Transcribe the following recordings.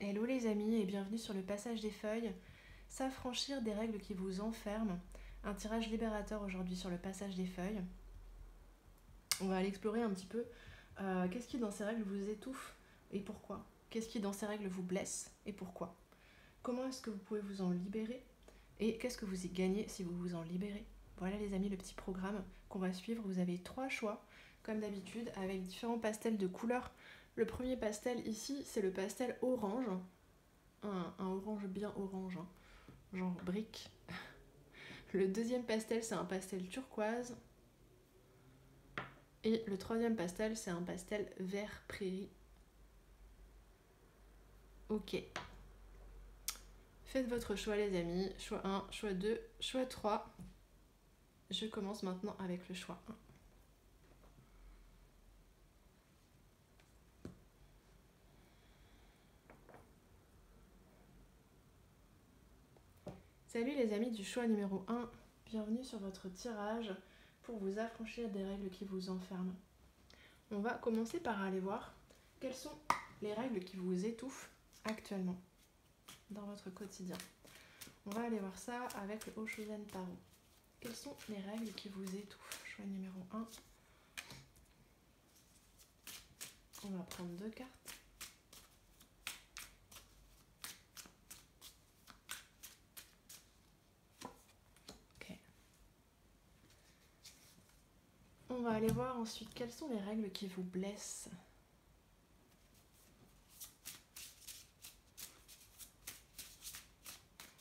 Hello les amis et bienvenue sur le passage des feuilles. S'affranchir des règles qui vous enferment. Un tirage libérateur aujourd'hui sur le passage des feuilles. On va aller explorer un petit peu qu'est-ce qui dans ces règles vous étouffe et pourquoi. Qu'est-ce qui dans ces règles vous blesse et pourquoi. Comment est-ce que vous pouvez vous en libérer et qu'est-ce que vous y gagnez si vous vous en libérez. Voilà les amis le petit programme qu'on va suivre. Vous avez 3 choix comme d'habitude avec différents pastels de couleurs. Le premier pastel ici, c'est le pastel orange. Un orange bien orange, hein, genre brique. Le deuxième pastel, c'est un pastel turquoise. Et le troisième pastel, c'est un pastel vert prairie. Ok. Faites votre choix les amis. Choix 1, choix 2, choix 3. Je commence maintenant avec le choix 1. Salut les amis du choix numéro 1, bienvenue sur votre tirage pour vous affranchir des règles qui vous enferment. On va commencer par aller voir quelles sont les règles qui vous étouffent actuellement dans votre quotidien. On va aller voir ça avec le Oshozen Tarot. Quelles sont les règles qui vous étouffent? Choix numéro 1. On va prendre 2 cartes. On va aller voir ensuite quelles sont les règles qui vous blessent.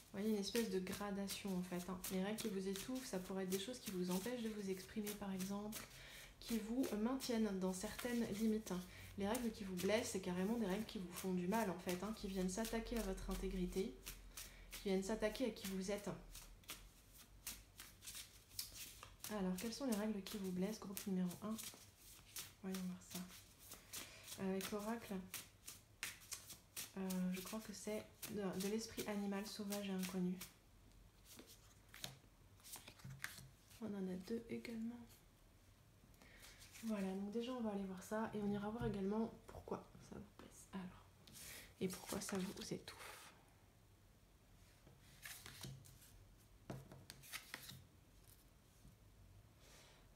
Vous voyez une espèce de gradation en fait. Les règles qui vous étouffent, ça pourrait être des choses qui vous empêchent de vous exprimer par exemple, qui vous maintiennent dans certaines limites. Les règles qui vous blessent, c'est carrément des règles qui vous font du mal en fait, qui viennent s'attaquer à votre intégrité, qui viennent s'attaquer à qui vous êtes. Alors, quelles sont les règles qui vous blessent? Groupe numéro 1. Voyons voir ça. Avec l'oracle, je crois que c'est de l'esprit animal sauvage et inconnu. On en a 2 également. Voilà, donc déjà on va aller voir ça et on ira voir également pourquoi ça vous blesse. Alors, et pourquoi ça vous étouffe.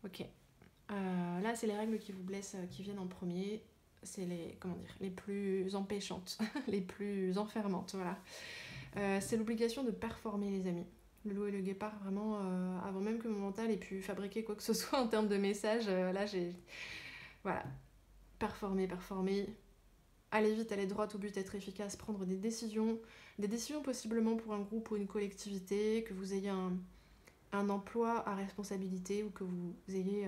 Ok. Là, c'est les règles qui vous blessent qui viennent en premier. C'est les plus empêchantes, les plus enfermantes, voilà. C'est l'obligation de performer, les amis. Le loup et le guépard, vraiment, avant même que mon mental ait pu fabriquer quoi que ce soit en termes de messages, là, j'ai... Voilà. Performer. Aller vite, aller droit au but, être efficace, prendre des décisions possiblement pour un groupe ou une collectivité, que vous ayez un emploi à responsabilité ou que vous ayez...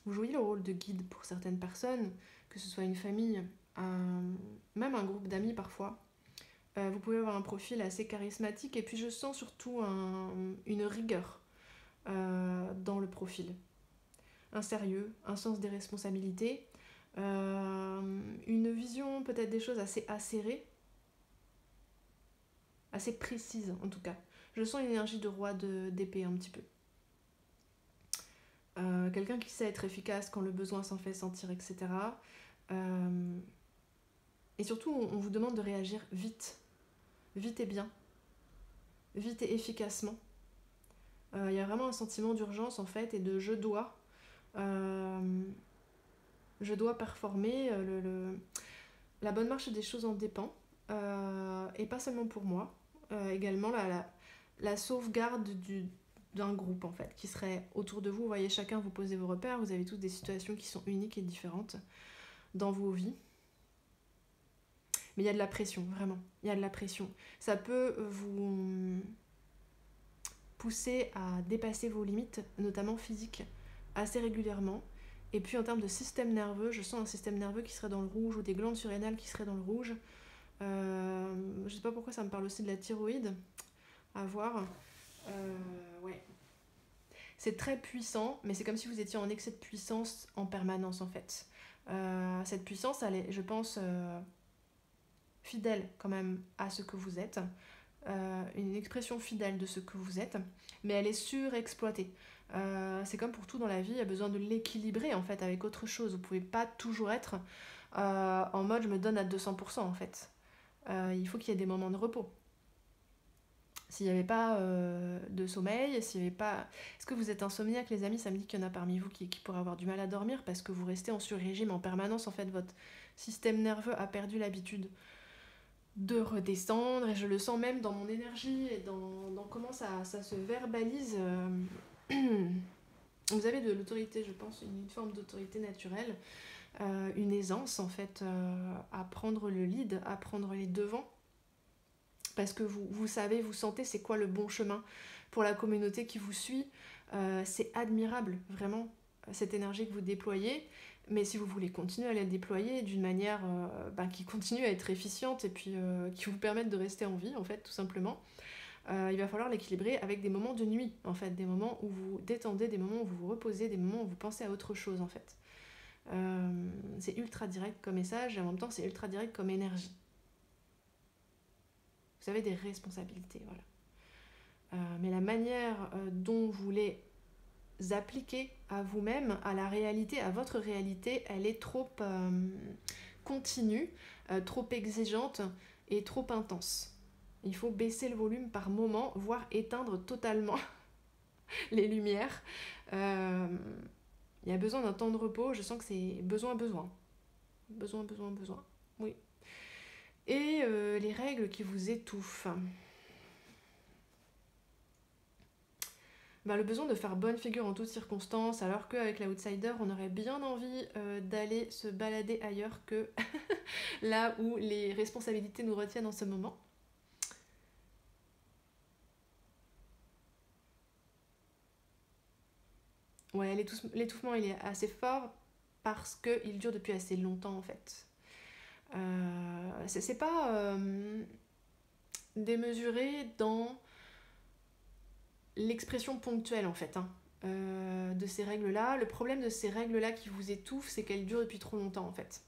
Vous jouez le rôle de guide pour certaines personnes, que ce soit une famille, même un groupe d'amis parfois. Vous pouvez avoir un profil assez charismatique et puis je sens surtout une rigueur dans le profil. Un sérieux, un sens des responsabilités, une vision peut-être des choses assez acérées, assez précise en tout cas. Je sens une énergie de roi d'épée un petit peu. Quelqu'un qui sait être efficace quand le besoin s'en fait sentir, etc. Et surtout, on vous demande de réagir vite. Vite et bien. Vite et efficacement. Il y a vraiment un sentiment d'urgence en fait et de je dois performer. La bonne marche des choses en dépend. Et pas seulement pour moi. Également la sauvegarde d'un groupe en fait, qui serait autour de vous. Vous voyez, chacun vous posez vos repères, vous avez tous des situations qui sont uniques et différentes dans vos vies. Mais il y a de la pression, vraiment. Il y a de la pression. Ça peut vous pousser à dépasser vos limites, notamment physiques, assez régulièrement. Et puis en termes de système nerveux, je sens un système nerveux qui serait dans le rouge ou des glandes surrénales qui seraient dans le rouge. Je sais pas pourquoi ça me parle aussi de la thyroïde. À voir. Ouais. C'est très puissant, mais c'est comme si vous étiez en excès de puissance en permanence en fait. Cette puissance, elle est, je pense, fidèle quand même à ce que vous êtes. Une expression fidèle de ce que vous êtes, mais elle est surexploitée. C'est comme pour tout dans la vie, il y a besoin de l'équilibrer en fait avec autre chose. Vous pouvez pas toujours être en mode je me donne à 200% en fait. il faut qu'il y ait des moments de repos. S'il n'y avait pas de sommeil, s'il n'y avait pas... Est-ce que vous êtes insomniaque, les amis? Ça me dit qu'il y en a parmi vous qui pourraient avoir du mal à dormir parce que vous restez en sur-régime en permanence. En fait, votre système nerveux a perdu l'habitude de redescendre, et je le sens même dans mon énergie et dans comment ça se verbalise. Vous avez de l'autorité, je pense, une forme d'autorité naturelle, une aisance en fait à prendre le lead, à prendre les devants, parce que vous savez, vous sentez c'est quoi le bon chemin pour la communauté qui vous suit. C'est admirable, vraiment, cette énergie que vous déployez. Mais si vous voulez continuer à la déployer d'une manière qui continue à être efficiente et puis qui vous permette de rester en vie, en fait, tout simplement, il va falloir l'équilibrer avec des moments de nuit, en fait, des moments où vous détendez, des moments où vous vous reposez, des moments où vous pensez à autre chose, en fait. C'est ultra direct comme message et en même temps, c'est ultra direct comme énergie. Vous avez des responsabilités, voilà. Mais la manière dont vous les appliquer à vous-même, à la réalité, à votre réalité, elle est trop continue, trop exigeante et trop intense. Il faut baisser le volume par moment, voire éteindre totalement les lumières. Il y a besoin d'un temps de repos, je sens que c'est besoin. Besoin. Oui. Et les règles qui vous étouffent. Le besoin de faire bonne figure en toutes circonstances, alors qu'avec l'outsider, on aurait bien envie d'aller se balader ailleurs que là où les responsabilités nous retiennent en ce moment. Ouais, l'étouffement, il est assez fort parce qu'il dure depuis assez longtemps, en fait. C'est pas démesuré dans l'expression ponctuelle, en fait, de ces règles-là. Le problème de ces règles-là qui vous étouffent, c'est qu'elles durent depuis trop longtemps, en fait.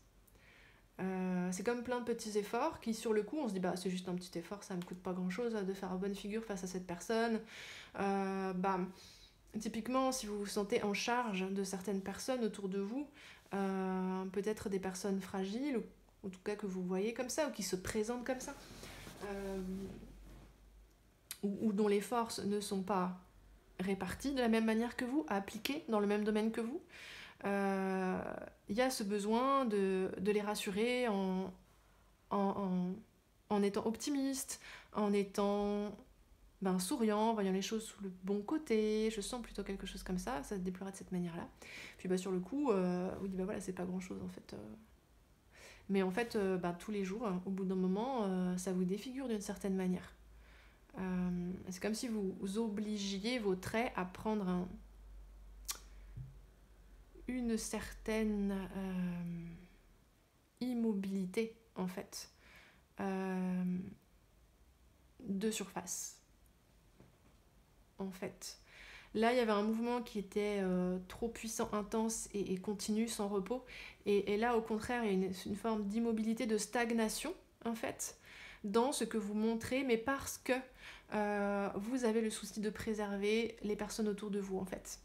C'est comme plein de petits efforts qui, sur le coup, on se dit c'est juste un petit effort, ça me coûte pas grand-chose de faire bonne figure face à cette personne. Typiquement, si vous vous sentez en charge de certaines personnes autour de vous, peut-être des personnes fragiles, ou en tout cas que vous voyez comme ça, ou qui se présentent comme ça, ou dont les forces ne sont pas réparties de la même manière que vous, appliquées dans le même domaine que vous, il y a ce besoin de les rassurer en étant optimiste, en étant souriant, en voyant les choses sous le bon côté. Je sens plutôt quelque chose comme ça se déploierait de cette manière-là. Puis sur le coup, vous dites voilà, c'est pas grand-chose en fait. Mais en fait, tous les jours, au bout d'un moment, ça vous défigure d'une certaine manière. C'est comme si vous obligiez vos traits à prendre une certaine immobilité, en fait, de surface. En fait. Là, il y avait un mouvement qui était trop puissant, intense et continu, sans repos. Et là, au contraire, il y a une forme d'immobilité, de stagnation, en fait, dans ce que vous montrez, mais parce que vous avez le souci de préserver les personnes autour de vous, en fait.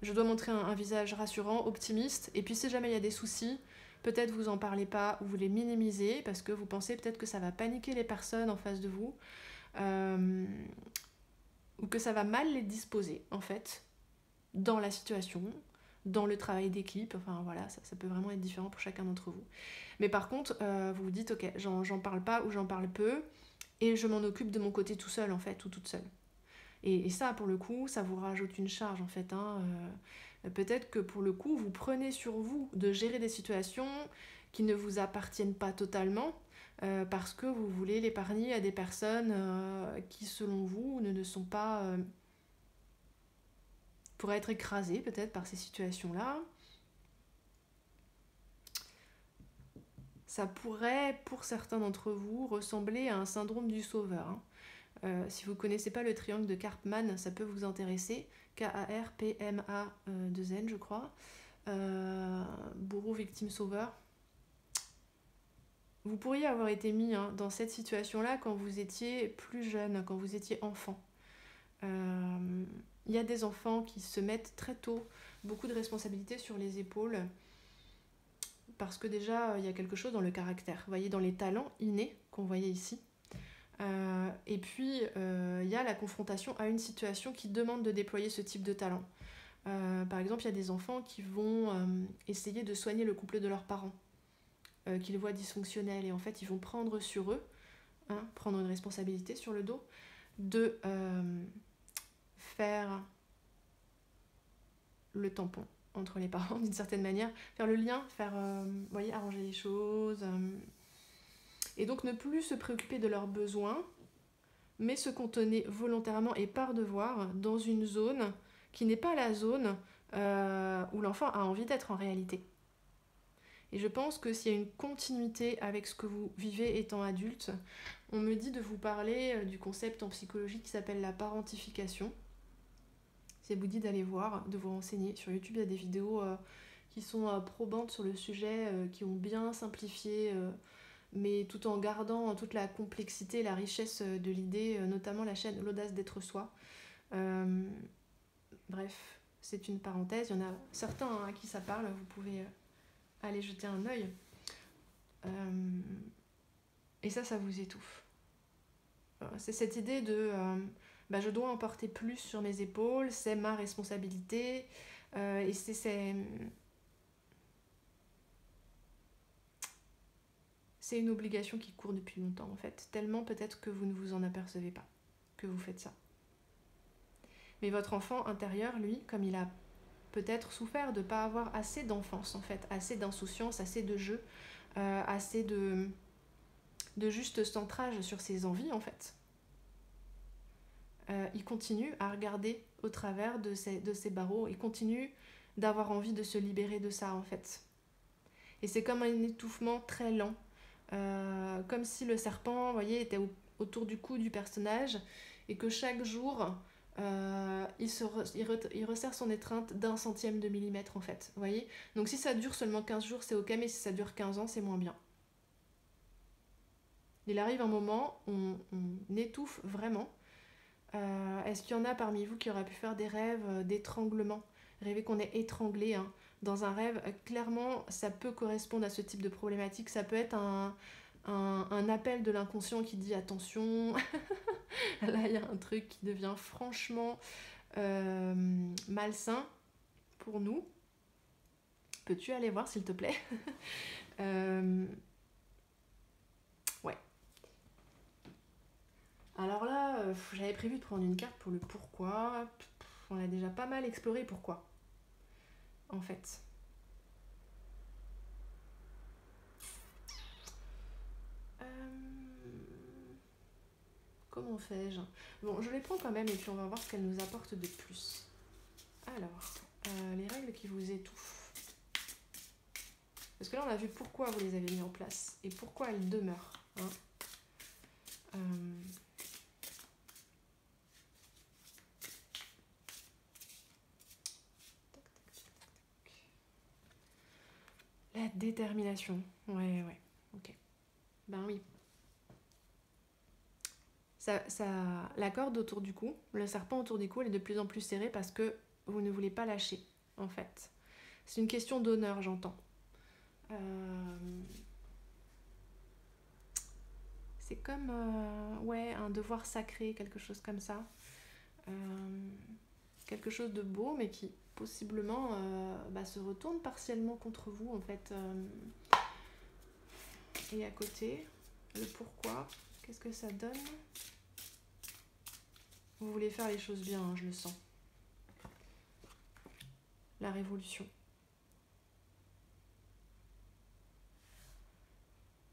Je dois montrer un visage rassurant, optimiste, et puis si jamais il y a des soucis, peut-être vous en parlez pas ou vous les minimisez parce que vous pensez peut-être que ça va paniquer les personnes en face de vous, ou que ça va mal les disposer en fait dans la situation, dans le travail d'équipe. Enfin voilà, ça peut vraiment être différent pour chacun d'entre vous. Mais par contre, vous vous dites ok, j'en parle pas ou j'en parle peu et je m'en occupe de mon côté tout seul en fait, ou toute seule. Et ça, pour le coup, ça vous rajoute une charge, en fait. Peut-être que, pour le coup, vous prenez sur vous de gérer des situations qui ne vous appartiennent pas totalement, parce que vous voulez l'épargner à des personnes qui, selon vous, ne sont pas... pourraient être écrasées, peut-être, par ces situations-là. Ça pourrait, pour certains d'entre vous, ressembler à un syndrome du sauveur, si vous ne connaissez pas le triangle de Karpman, ça peut vous intéresser. Karpma2N, je crois. Bourreau, victime, sauveur. Vous pourriez avoir été mis dans cette situation-là quand vous étiez plus jeune, quand vous étiez enfant. Il y a des enfants qui se mettent très tôt beaucoup de responsabilités sur les épaules parce que déjà, il y a quelque chose dans le caractère. Vous voyez, dans les talents innés qu'on voyait ici. Et puis, il y a la confrontation à une situation qui demande de déployer ce type de talent. Par exemple, il y a des enfants qui vont essayer de soigner le couple de leurs parents, qu'ils voient dysfonctionnel, et en fait, ils vont prendre sur eux, prendre une responsabilité sur le dos, de faire le tampon entre les parents, d'une certaine manière, faire le lien, faire, vous voyez, arranger les choses, et donc ne plus se préoccuper de leurs besoins, mais se cantonner volontairement et par devoir dans une zone qui n'est pas la zone où l'enfant a envie d'être en réalité. Et je pense que s'il y a une continuité avec ce que vous vivez étant adulte, on me dit de vous parler du concept en psychologie qui s'appelle la parentification. Ça vous dit d'aller voir, de vous renseigner. Sur YouTube, il y a des vidéos qui sont probantes sur le sujet, qui ont bien simplifié, mais tout en gardant toute la complexité et la richesse de l'idée, notamment la chaîne L'audace d'être soi. Bref, c'est une parenthèse. Il y en a certains à qui ça parle, vous pouvez aller jeter un œil. Et ça vous étouffe. C'est cette idée de je dois en porter plus sur mes épaules, c'est ma responsabilité, et c'est une obligation qui court depuis longtemps en fait, tellement peut-être que vous ne vous en apercevez pas que vous faites ça. Mais votre enfant intérieur, lui, comme il a peut-être souffert de ne pas avoir assez d'enfance en fait, assez d'insouciance, assez de jeu, assez de juste centrage sur ses envies en fait, il continue à regarder au travers de ces barreaux, il continue d'avoir envie de se libérer de ça en fait. Et c'est comme un étouffement très lent, comme si le serpent, vous voyez, était autour du cou du personnage et que chaque jour il resserre son étreinte d'un centième de millimètre en fait, vous voyez. Donc si ça dure seulement 15 jours c'est ok, mais si ça dure 15 ans c'est moins bien. Il arrive un moment où on étouffe vraiment. Est-ce qu'il y en a parmi vous qui auraient pu faire des rêves d'étranglement, rêver qu'on est étranglé dans un rêve? Clairement ça peut correspondre à ce type de problématique, ça peut être un appel de l'inconscient qui dit attention. Là il y a un truc qui devient franchement malsain pour nous. Peux-tu aller voir s'il te plaît? Ouais. Alors là, j'avais prévu de prendre une carte pour le pourquoi. On a déjà pas mal exploré pourquoi, en fait. Comment fais-je? Bon, je les prends quand même et puis on va voir ce qu'elles nous apportent de plus. Alors, les règles qui vous étouffent. Parce que là, on a vu pourquoi vous les avez mis en place et pourquoi elles demeurent. La détermination. Ouais, ok. Ben oui. La corde autour du cou, le serpent autour du cou, elle est de plus en plus serrée parce que vous ne voulez pas lâcher, en fait. C'est une question d'honneur, j'entends. C'est comme un devoir sacré, quelque chose comme ça. Quelque chose de beau, mais qui possiblement se retourne partiellement contre vous, en fait. Et à côté, le pourquoi, qu'est-ce que ça donne? Vous voulez faire les choses bien, je le sens. La révolution.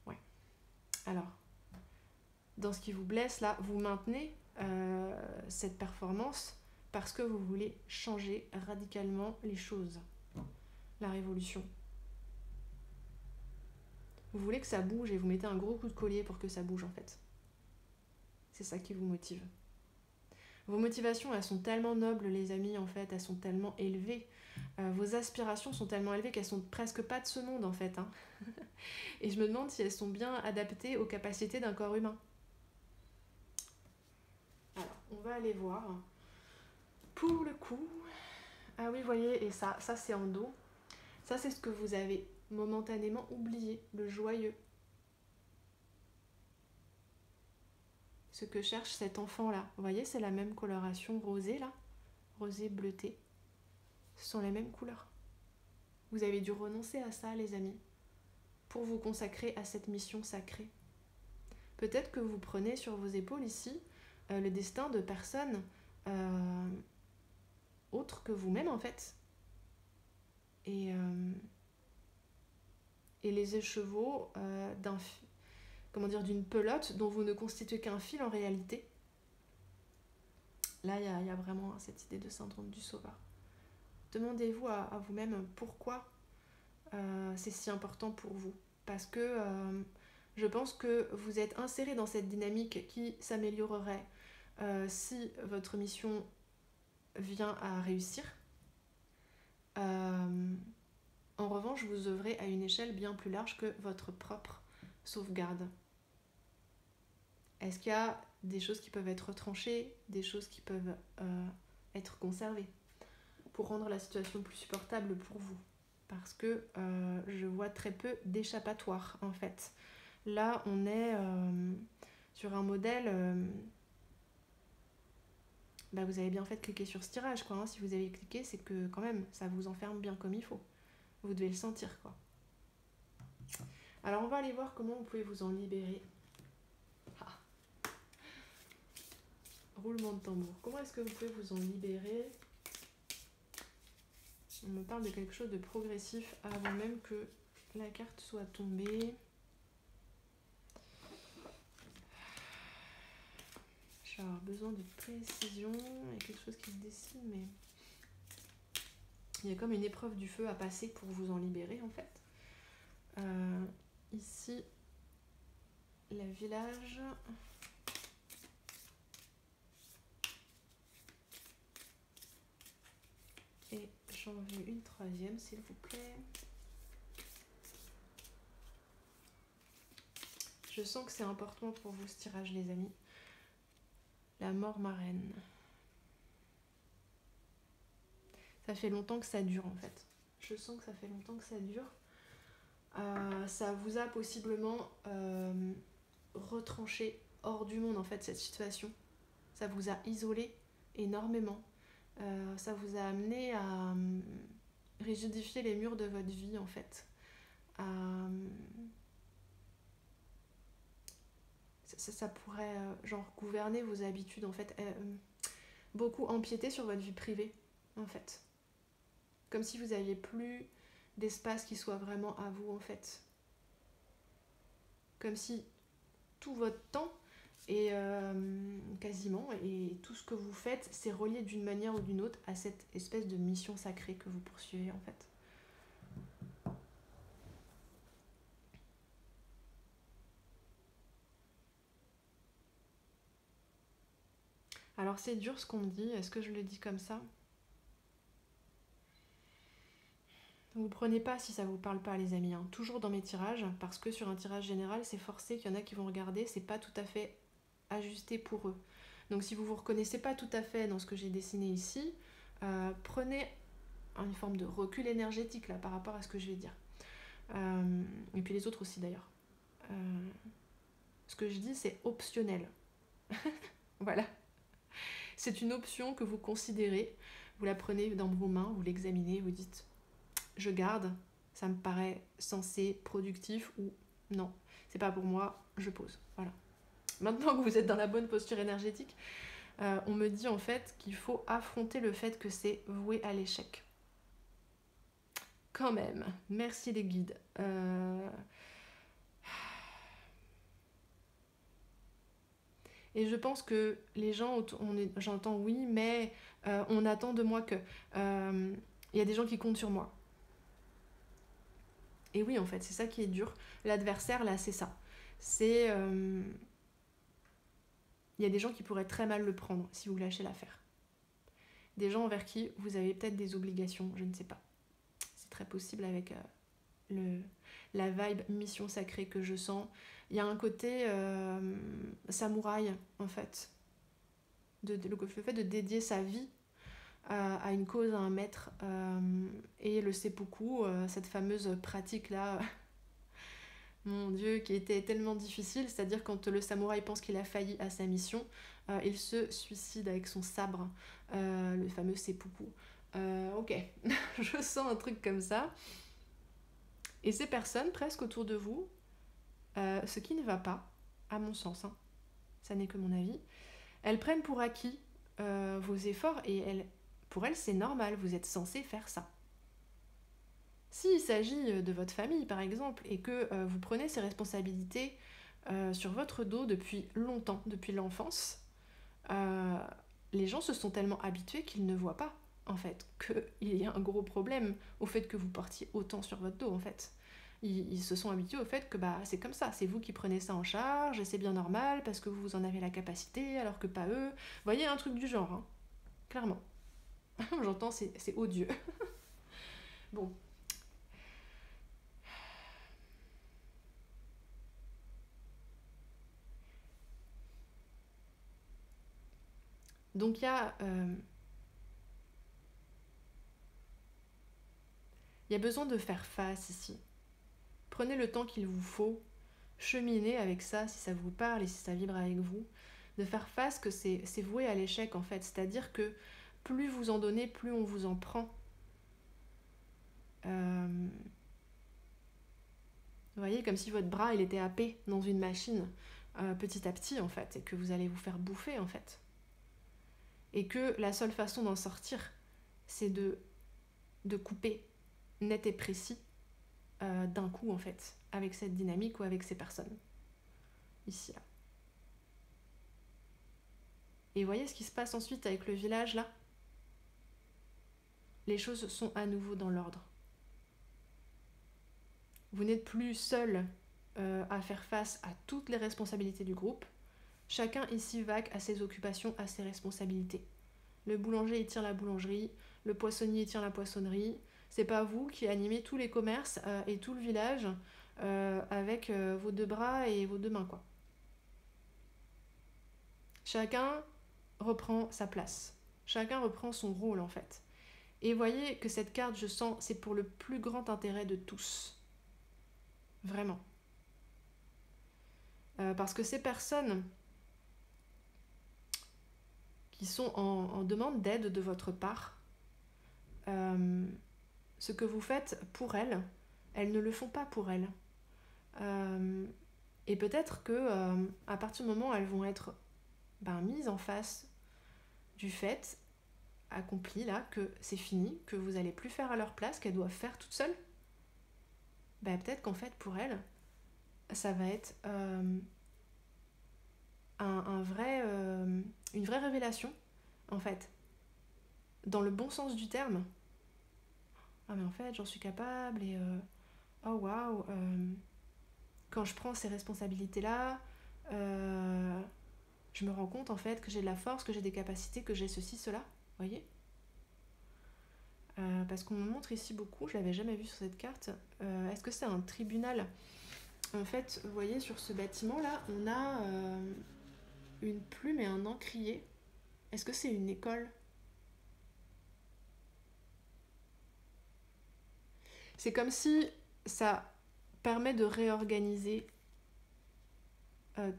Ouais. Alors, dans ce qui vous blesse, là, vous maintenez cette performance parce que vous voulez changer radicalement les choses. La révolution. Vous voulez que ça bouge et vous mettez un gros coup de collier pour que ça bouge, en fait. C'est ça qui vous motive. Vos motivations, elles sont tellement nobles, les amis, en fait, elles sont tellement élevées. Vos aspirations sont tellement élevées qu'elles sont presque pas de ce monde, en fait. Et je me demande si elles sont bien adaptées aux capacités d'un corps humain. Alors, on va aller voir. Pour le coup... Ah oui, vous voyez, et ça c'est en dos. Ça, c'est ce que vous avez momentanément oublier le joyeux. Ce que cherche cet enfant-là. Vous voyez, c'est la même coloration rosée là, rosé bleuté. Ce sont les mêmes couleurs. Vous avez dû renoncer à ça, les amis, pour vous consacrer à cette mission sacrée. Peut-être que vous prenez sur vos épaules ici le destin de personnes autres que vous-même en fait. Et les écheveaux d'une pelote dont vous ne constituez qu'un fil en réalité. Là, il y a vraiment cette idée de syndrome du sauveur. Demandez-vous à vous-même pourquoi c'est si important pour vous. Parce que je pense que vous êtes inséré dans cette dynamique qui s'améliorerait si votre mission vient à réussir. En revanche, vous œuvrez à une échelle bien plus large que votre propre sauvegarde. Est-ce qu'il y a des choses qui peuvent être retranchées, des choses qui peuvent être conservées pour rendre la situation plus supportable pour vous? Parce que je vois très peu d'échappatoires en fait. Là, on est sur un modèle... vous avez bien fait de cliquer sur ce tirage, quoi. Hein. Si vous avez cliqué, c'est que quand même, ça vous enferme bien comme il faut. Vous devez le sentir, quoi. Alors, on va aller voir comment vous pouvez vous en libérer. Ah. Roulement de tambour. Comment est-ce que vous pouvez vous en libérer? On me parle de quelque chose de progressif avant même que la carte soit tombée. Je vais avoir besoin de précision. Il y a quelque chose qui se dessine, mais... il y a comme une épreuve du feu à passer pour vous en libérer, en fait. Ici, le village... Et j'en veux une troisième, s'il vous plaît. Je sens que c'est important pour vous ce tirage, les amis. La mort marraine. Ça fait longtemps que ça dure, en fait. Je sens que ça fait longtemps que ça dure. Ça vous a possiblement retranché hors du monde, en fait, cette situation. Ça vous a isolé énormément. Ça vous a amené à rigidifier les murs de votre vie, en fait. Ça pourrait gouverner vos habitudes, en fait. Beaucoup empiéter sur votre vie privée, en fait. Comme si vous n'aviez plus d'espace qui soit vraiment à vous, en fait. Comme si tout votre temps et quasiment, et tout ce que vous faites, c'est relié d'une manière ou d'une autre à cette espèce de mission sacrée que vous poursuivez, en fait. Alors c'est dur ce qu'on me dit, est-ce que je le dis comme ça? Vous prenez pas si ça vous parle pas, les amis, hein. Toujours dans mes tirages, parce que sur un tirage général, c'est forcé qu'il y en a qui vont regarder, c'est pas tout à fait ajusté pour eux. Donc si vous vous reconnaissez pas tout à fait dans ce que j'ai dessiné ici, prenez une forme de recul énergétique là par rapport à ce que je vais dire. Et puis les autres aussi d'ailleurs. Ce que je dis, c'est optionnel. Voilà. C'est une option que vous considérez, vous la prenez dans vos mains, vous l'examinez, vous dites je garde, ça me paraît sensé, productif, ou non, c'est pas pour moi, je pose. Voilà. Maintenant que vous êtes dans la bonne posture énergétique, on me dit en fait qu'il faut affronter le fait que c'est voué à l'échec. Quand même, merci les guides. Et je pense que les gens, j'entends oui, mais on attend de moi que... Il y a des gens qui comptent sur moi. Et oui, en fait, c'est ça qui est dur. L'adversaire, là, c'est ça. C'est... il y a des gens qui pourraient très mal le prendre si vous lâchez l'affaire. Des gens envers qui vous avez peut-être des obligations, je ne sais pas. C'est très possible avec la vibe mission sacrée que je sens. Il y a un côté samouraï, en fait. Le fait de dédier sa vie à une cause, à un maître, et le seppuku, cette fameuse pratique-là, mon Dieu, qui était tellement difficile, c'est-à-dire quand le samouraï pense qu'il a failli à sa mission, il se suicide avec son sabre, le fameux seppuku. Ok, je sens un truc comme ça. Et ces personnes, presque autour de vous, ce qui ne va pas, à mon sens, hein, ça n'est que mon avis, elles prennent pour acquis vos efforts et pour elles, c'est normal, vous êtes censé faire ça. S'il s'agit de votre famille, par exemple, et que vous prenez ces responsabilités sur votre dos depuis longtemps, depuis l'enfance, les gens se sont tellement habitués qu'ils ne voient pas, en fait, qu'il y a un gros problème au fait que vous portiez autant sur votre dos, en fait. Ils se sont habitués au fait que bah, c'est comme ça, c'est vous qui prenez ça en charge, et c'est bien normal, parce que vous en avez la capacité, alors que pas eux. Vous voyez, un truc du genre, hein, clairement. J'entends, c'est odieux. Bon. Donc il y a besoin de faire face ici. Prenez le temps qu'il vous faut, cheminez avec ça si ça vous parle et si ça vibre avec vous, de faire face que c'est voué à l'échec en fait, c'est-à-dire que plus vous en donnez, plus on vous en prend. Vous voyez, comme si votre bras il était happé dans une machine petit à petit en fait, et que vous allez vous faire bouffer en fait. Et que la seule façon d'en sortir, c'est de couper net et précis d'un coup en fait, avec cette dynamique ou avec ces personnes. Ici, là. Et voyez ce qui se passe ensuite avec le village là. Les choses sont à nouveau dans l'ordre. Vous n'êtes plus seul à faire face à toutes les responsabilités du groupe. Chacun ici vague à ses occupations, à ses responsabilités. Le boulanger il tient la boulangerie, le poissonnier il tient la poissonnerie. C'est pas vous qui animez tous les commerces et tout le village avec vos deux bras et vos deux mains, quoi. Chacun reprend sa place. Chacun reprend son rôle, en fait. Et voyez que cette carte, je sens, c'est pour le plus grand intérêt de tous. Vraiment. Parce que ces personnes qui sont en demande d'aide de votre part, ce que vous faites pour elles, elles ne le font pas pour elles. Et peut-être que à partir du moment où elles vont être mises en face du fait accompli là, que c'est fini, que vous n'allez plus faire à leur place, qu'elles doivent faire toutes seules, peut-être qu'en fait pour elles, ça va être une vraie révélation, en fait, dans le bon sens du terme. Ah mais en fait j'en suis capable et oh waouh, quand je prends ces responsabilités là, je me rends compte en fait que j'ai de la force, que j'ai des capacités, que j'ai ceci, cela, vous voyez. Parce qu'on me montre ici beaucoup, je l'avais jamais vu sur cette carte. Est-ce que c'est un tribunal? En fait, vous voyez sur ce bâtiment là, on a une plume et un encrier. Est-ce que c'est une école? C'est comme si ça permet de réorganiser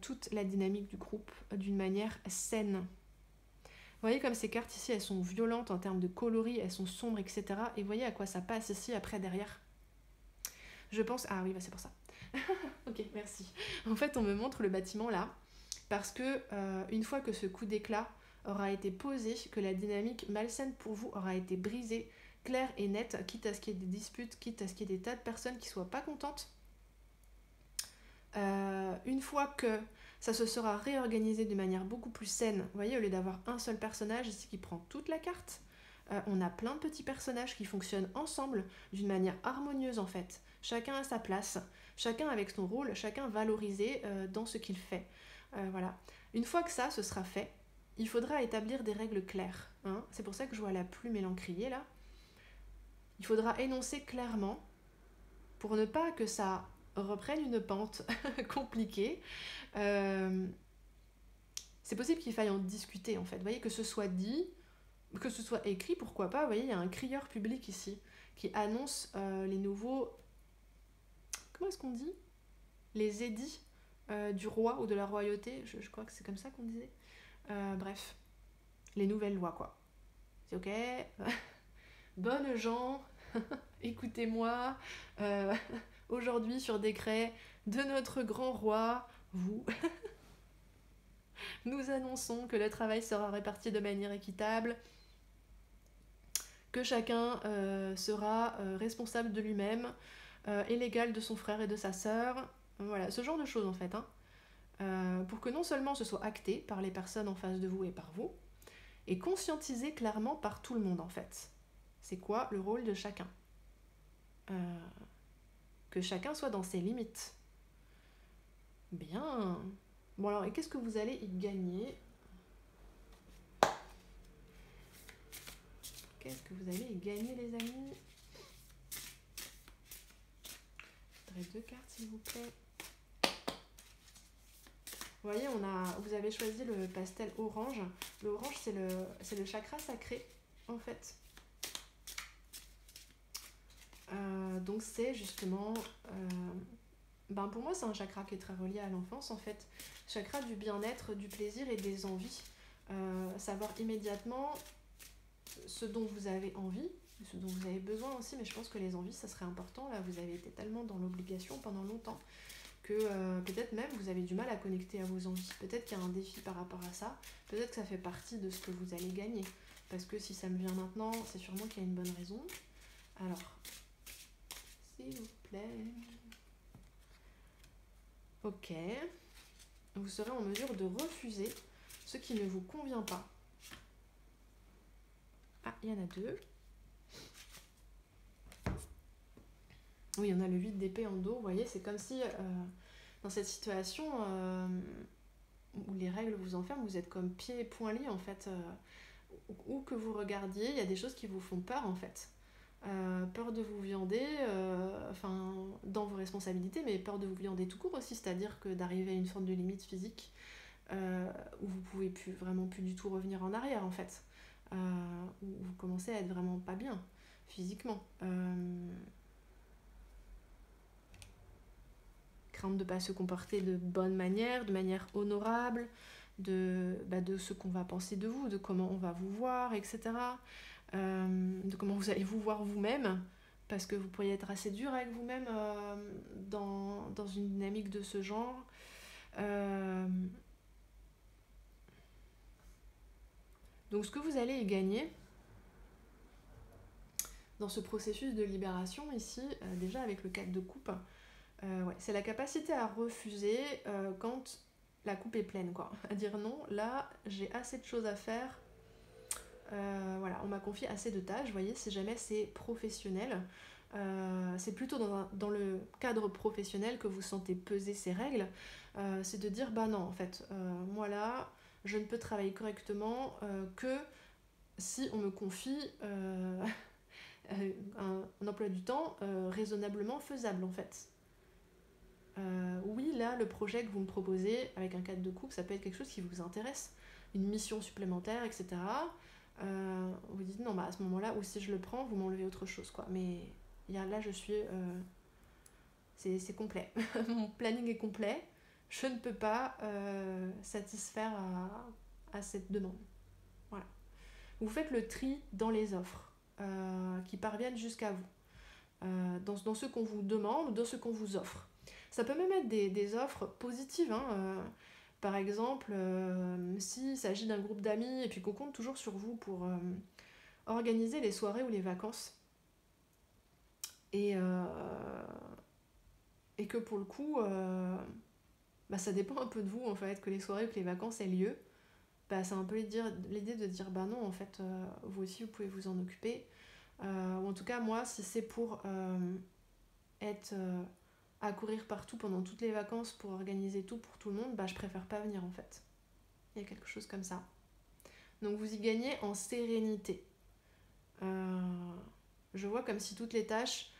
toute la dynamique du groupe d'une manière saine. Vous voyez comme ces cartes ici, elles sont violentes en termes de coloris, elles sont sombres, etc. Et vous voyez à quoi ça passe ici, après, derrière. Je pense... Ah oui, c'est pour ça. Ok, merci. En fait, on me montre le bâtiment là, parce que une fois que ce coup d'éclat aura été posé, que la dynamique malsaine pour vous aura été brisée, claire et nette, quitte à ce qu'il y ait des disputes, quitte à ce qu'il y ait des tas de personnes qui soient pas contentes, une fois que ça se sera réorganisé de manière beaucoup plus saine, vous voyez, au lieu d'avoir un seul personnage ici qui prend toute la carte, on a plein de petits personnages qui fonctionnent ensemble d'une manière harmonieuse en fait. Chacun à sa place, chacun avec son rôle, chacun valorisé dans ce qu'il fait. Voilà. Une fois que ça, ce sera fait, il faudra établir des règles claires. Hein. C'est pour ça que je vois la plume et l'encrier là. Il faudra énoncer clairement, pour ne pas que ça reprenne une pente compliquée. C'est possible qu'il faille en discuter en fait. Vous voyez, que ce soit dit, que ce soit écrit, pourquoi pas. Vous voyez, il y a un crieur public ici qui annonce les nouveaux... Comment est-ce qu'on dit? Les édits du roi ou de la royauté, je crois que c'est comme ça qu'on disait. Bref, les nouvelles lois, quoi. C'est ok. Bonnes gens, écoutez-moi. Aujourd'hui, sur décret de notre grand roi, vous, nous annonçons que le travail sera réparti de manière équitable, que chacun sera responsable de lui-même et l'égal de son frère et de sa sœur. Voilà, ce genre de choses en fait. Pour que non seulement ce soit acté par les personnes en face de vous et par vous, et conscientisé clairement par tout le monde en fait. C'est quoi le rôle de chacun? Que chacun soit dans ses limites. Bien. Bon alors, et qu'est-ce que vous allez y gagner? Qu'est-ce que vous allez y gagner, les amis? Je voudrais 2 cartes, s'il vous plaît. Vous voyez, vous avez choisi le pastel orange. Le orange, c'est le chakra sacré, en fait. Donc c'est justement... pour moi, c'est un chakra qui est très relié à l'enfance, en fait. Chakra du bien-être, du plaisir et des envies. Savoir immédiatement ce dont vous avez envie, ce dont vous avez besoin aussi, mais je pense que les envies, ça serait important. Là, vous avez été tellement dans l'obligation pendant longtemps que peut-être même vous avez du mal à connecter à vos envies. Peut-être qu'il y a un défi par rapport à ça. Peut-être que ça fait partie de ce que vous allez gagner. Parce que si ça me vient maintenant, c'est sûrement qu'il y a une bonne raison. Alors, s'il vous plaît. Ok. Vous serez en mesure de refuser ce qui ne vous convient pas. Ah, il y en a 2. Oui, on a le 8 d'épée en dos. Vous voyez, c'est comme si dans cette situation où les règles vous enferment, vous êtes comme pieds et poings liés en fait. Où que vous regardiez, il y a des choses qui vous font peur en fait. Peur de vous viander, dans vos responsabilités, mais peur de vous viander tout court aussi, c'est-à-dire que d'arriver à une forme de limite physique où vous pouvez vraiment plus du tout revenir en arrière en fait, où vous commencez à être vraiment pas bien physiquement. Crainte de ne pas se comporter de bonne manière, de manière honorable, de ce qu'on va penser de vous, de comment on va vous voir, etc. De comment vous allez vous voir vous-même, parce que vous pourriez être assez dur avec vous-même dans une dynamique de ce genre. Donc ce que vous allez y gagner dans ce processus de libération ici, déjà avec le 4 de coupe, c'est la capacité à refuser quand la coupe est pleine, quoi. À dire non, là j'ai assez de choses à faire. On m'a confié assez de tâches, vous voyez, si jamais c'est professionnel, c'est plutôt dans le cadre professionnel que vous sentez peser ces règles, c'est de dire bah non en fait, moi là je ne peux travailler correctement que si on me confie un emploi du temps raisonnablement faisable en fait. Oui, là le projet que vous me proposez avec un cadre de coupe, ça peut être quelque chose qui vous intéresse, une mission supplémentaire, etc. Vous dites non, à ce moment-là, ou si je le prends, vous m'enlevez autre chose, quoi. Mais là, je suis... c'est complet. Mon planning est complet. Je ne peux pas satisfaire à cette demande. Voilà. Vous faites le tri dans les offres qui parviennent jusqu'à vous. Dans ce qu'on vous demande, dans ce qu'on vous offre. Ça peut même être des offres positives, par exemple, s'il s'agit d'un groupe d'amis et puis qu'on compte toujours sur vous pour organiser les soirées ou les vacances et que pour le coup, ça dépend un peu de vous en fait, que les soirées ou que les vacances aient lieu, c'est un peu l'idée de dire bah non en fait, vous aussi vous pouvez vous en occuper. Ou en tout cas moi, si c'est pour être... à courir partout pendant toutes les vacances pour organiser tout pour tout le monde, je préfère pas venir en fait. Il y a quelque chose comme ça. Donc vous y gagnez en sérénité. Je vois comme si toutes les tâches,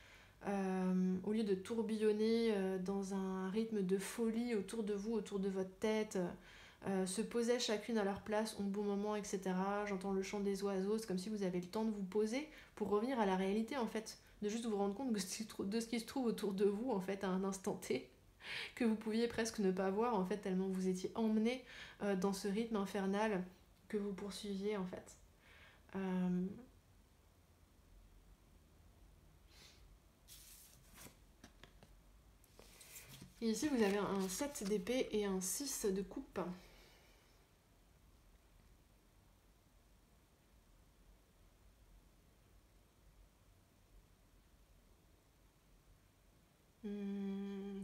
au lieu de tourbillonner dans un rythme de folie autour de vous, autour de votre tête, se posaient chacune à leur place au bon moment, etc. J'entends le chant des oiseaux, c'est comme si vous avez le temps de vous poser pour revenir à la réalité en fait, de juste vous rendre compte de ce qui se trouve autour de vous en fait à un instant T, que vous pouviez presque ne pas voir en fait tellement vous étiez emmené dans ce rythme infernal que vous poursuiviez en fait. Et ici vous avez un 7 d'épée et un 6 de coupe.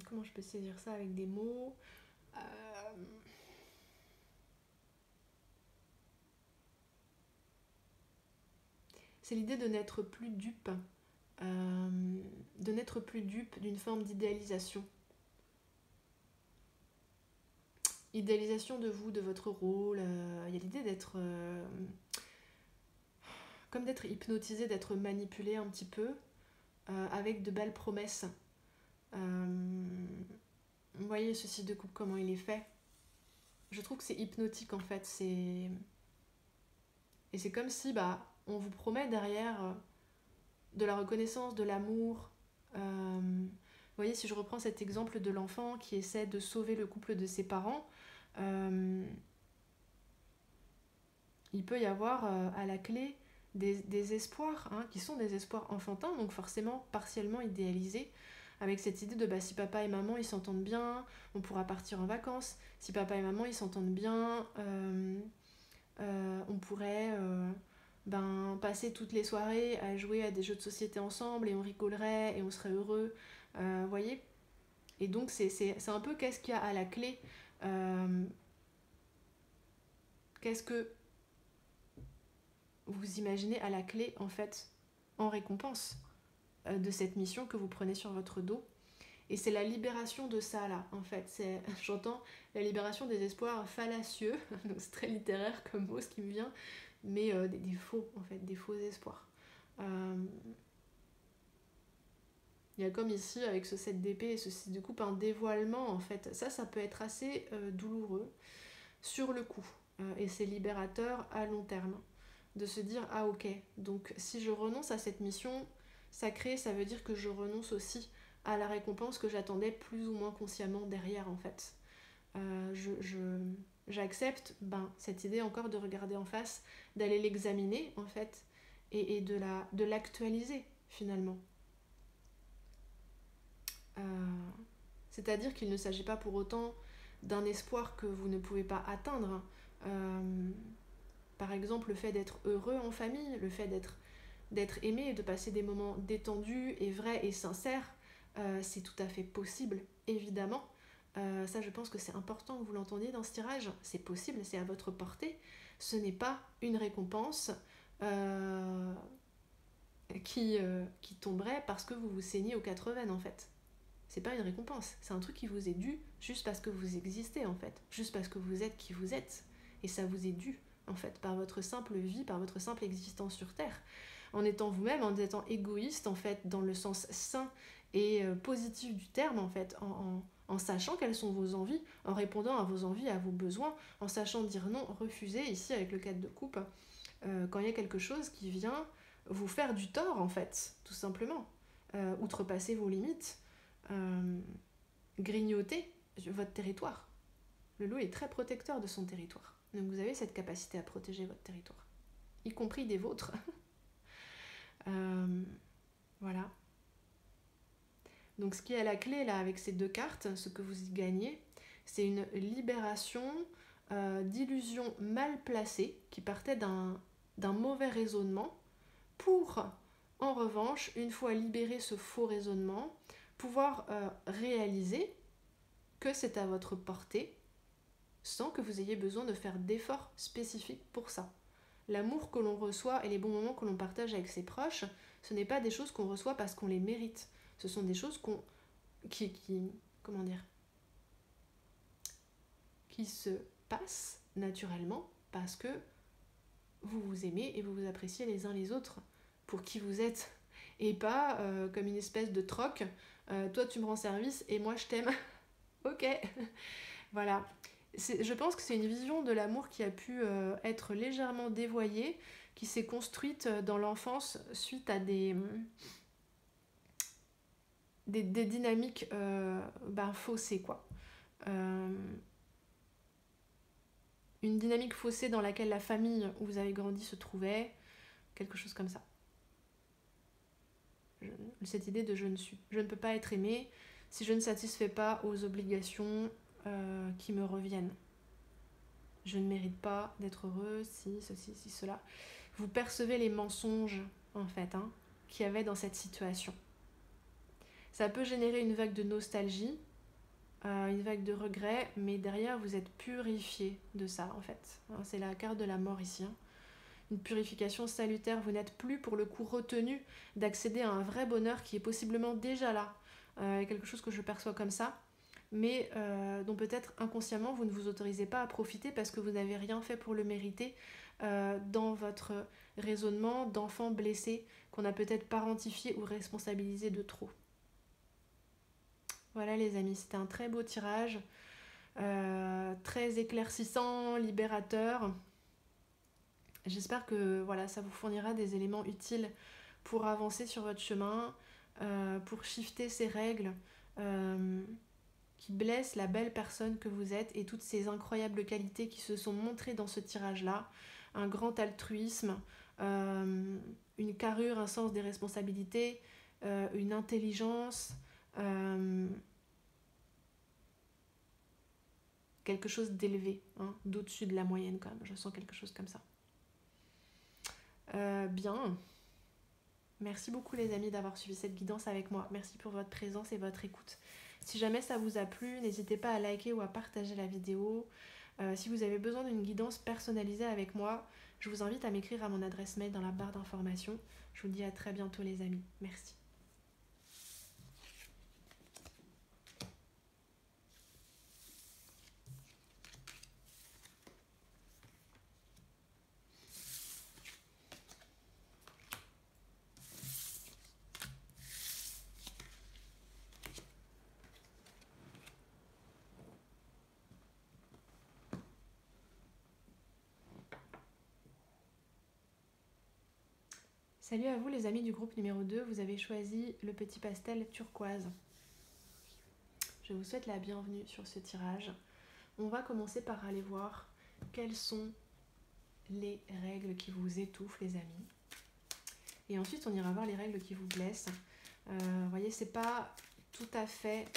Comment je peux saisir ça avec des mots? C'est l'idée de n'être plus dupe, d'une forme d'idéalisation. Idéalisation de vous, de votre rôle. Il y a l'idée d'être comme d'être hypnotisé, d'être manipulé un petit peu, avec de belles promesses. Vous voyez ce 6 de coupe, comment il est fait. Je trouve que c'est hypnotique en fait. Et c'est comme si on vous promet derrière de la reconnaissance, de l'amour. Vous voyez, si je reprends cet exemple de l'enfant qui essaie de sauver le couple de ses parents, il peut y avoir à la clé des espoirs, qui sont des espoirs enfantins, donc forcément partiellement idéalisés, avec cette idée de si papa et maman ils s'entendent bien, on pourra partir en vacances. Si papa et maman ils s'entendent bien, on pourrait passer toutes les soirées à jouer à des jeux de société ensemble et on rigolerait et on serait heureux. Voyez. Et donc c'est un peu qu'est-ce qu'il y a à la clé. Qu'est-ce que vous imaginez à la clé en fait en récompense de cette mission que vous prenez sur votre dos. Et c'est la libération de ça là en fait. J'entends la libération des espoirs fallacieux, donc c'est très littéraire comme mot ce qui me vient, mais des faux en fait, des faux espoirs. Il y a comme ici avec ce 7 d'épée et ce 6 de coupe un dévoilement en fait. Ça peut être assez douloureux sur le coup, et c'est libérateur à long terme de se dire ah ok, donc si je renonce à cette mission sacrée, ça veut dire que je renonce aussi à la récompense que j'attendais plus ou moins consciemment derrière en fait. J'accepte cette idée encore de regarder en face, d'aller l'examiner en fait et de l'actualiser finalement. C'est-à-dire qu'il ne s'agit pas pour autant d'un espoir que vous ne pouvez pas atteindre. Par exemple, le fait d'être heureux en famille, le fait d'être aimé et de passer des moments détendus et vrais et sincères, c'est tout à fait possible, évidemment. Ça, je pense que c'est important que vous l'entendiez dans ce tirage. C'est possible, c'est à votre portée. Ce n'est pas une récompense qui tomberait parce que vous vous saignez aux 4 veines, en fait. C'est pas une récompense, c'est un truc qui vous est dû juste parce que vous existez, en fait. Juste parce que vous êtes qui vous êtes. Et ça vous est dû, en fait, par votre simple vie, par votre simple existence sur Terre. En étant vous-même, en étant égoïste, en fait, dans le sens sain et positif du terme, en fait, en sachant quelles sont vos envies, en répondant à vos envies, à vos besoins, en sachant dire non, refuser, ici avec le 4 de coupe, quand il y a quelque chose qui vient vous faire du tort, en fait, tout simplement. Outrepasser vos limites, grignoter votre territoire. Le loup est très protecteur de son territoire. Donc vous avez cette capacité à protéger votre territoire, y compris des vôtres. Voilà. Donc ce qui est à la clé là avec ces 2 cartes, ce que vous y gagnez, c'est une libération d'illusions mal placées qui partaient d'un mauvais raisonnement pour, en revanche, une fois libéré ce faux raisonnement, pouvoir réaliser que c'est à votre portée sans que vous ayez besoin de faire d'efforts spécifiques pour ça. L'amour que l'on reçoit et les bons moments que l'on partage avec ses proches, ce n'est pas des choses qu'on reçoit parce qu'on les mérite. Ce sont des choses qui se passent naturellement parce que vous vous aimez et vous vous appréciez les uns les autres pour qui vous êtes. Et pas comme une espèce de troc. Toi tu me rends service et moi je t'aime. Ok. Voilà. Je pense que c'est une vision de l'amour qui a pu être légèrement dévoyée, qui s'est construite dans l'enfance suite à des dynamiques faussées, quoi. Euh, une dynamique faussée dans laquelle la famille où vous avez grandi se trouvait, quelque chose comme ça. Cette idée de je ne peux pas être aimée si je ne satisfais pas aux obligations qui me reviennent. Je ne mérite pas d'être heureuse, si, ceci, si, cela. Vous percevez les mensonges, en fait, qu'il y avait dans cette situation. Ça peut générer une vague de nostalgie, une vague de regret, mais derrière, vous êtes purifié de ça, en fait. C'est la carte de la mort ici. Une purification salutaire. Vous n'êtes plus, pour le coup, retenu d'accéder à un vrai bonheur qui est possiblement déjà là. Quelque chose que je perçois comme ça, mais dont peut-être inconsciemment vous ne vous autorisez pas à profiter parce que vous n'avez rien fait pour le mériter dans votre raisonnement d'enfant blessé qu'on a peut-être parentifié ou responsabilisé de trop. Voilà les amis, c'était un très beau tirage, très éclaircissant, libérateur. J'espère que voilà, ça vous fournira des éléments utiles pour avancer sur votre chemin, pour shifter ces règles qui blessent la belle personne que vous êtes et toutes ces incroyables qualités qui se sont montrées dans ce tirage-là. Un grand altruisme, une carrure, un sens des responsabilités, une intelligence, quelque chose d'élevé, d'au-dessus de la moyenne quand même. Je sens quelque chose comme ça. Bien. Merci beaucoup les amis d'avoir suivi cette guidance avec moi. Merci pour votre présence et votre écoute. Si jamais ça vous a plu, n'hésitez pas à liker ou à partager la vidéo. Si vous avez besoin d'une guidance personnalisée avec moi, je vous invite à m'écrire à mon adresse mail dans la barre d'informations. Je vous dis à très bientôt les amis. Merci. Salut à vous les amis du groupe numéro 2, vous avez choisi le petit pastel turquoise. Je vous souhaite la bienvenue sur ce tirage. On va commencer par aller voir quelles sont les règles qui vous étouffent les amis. Et ensuite on ira voir les règles qui vous blessent. Vous voyez, c'est pas tout à fait...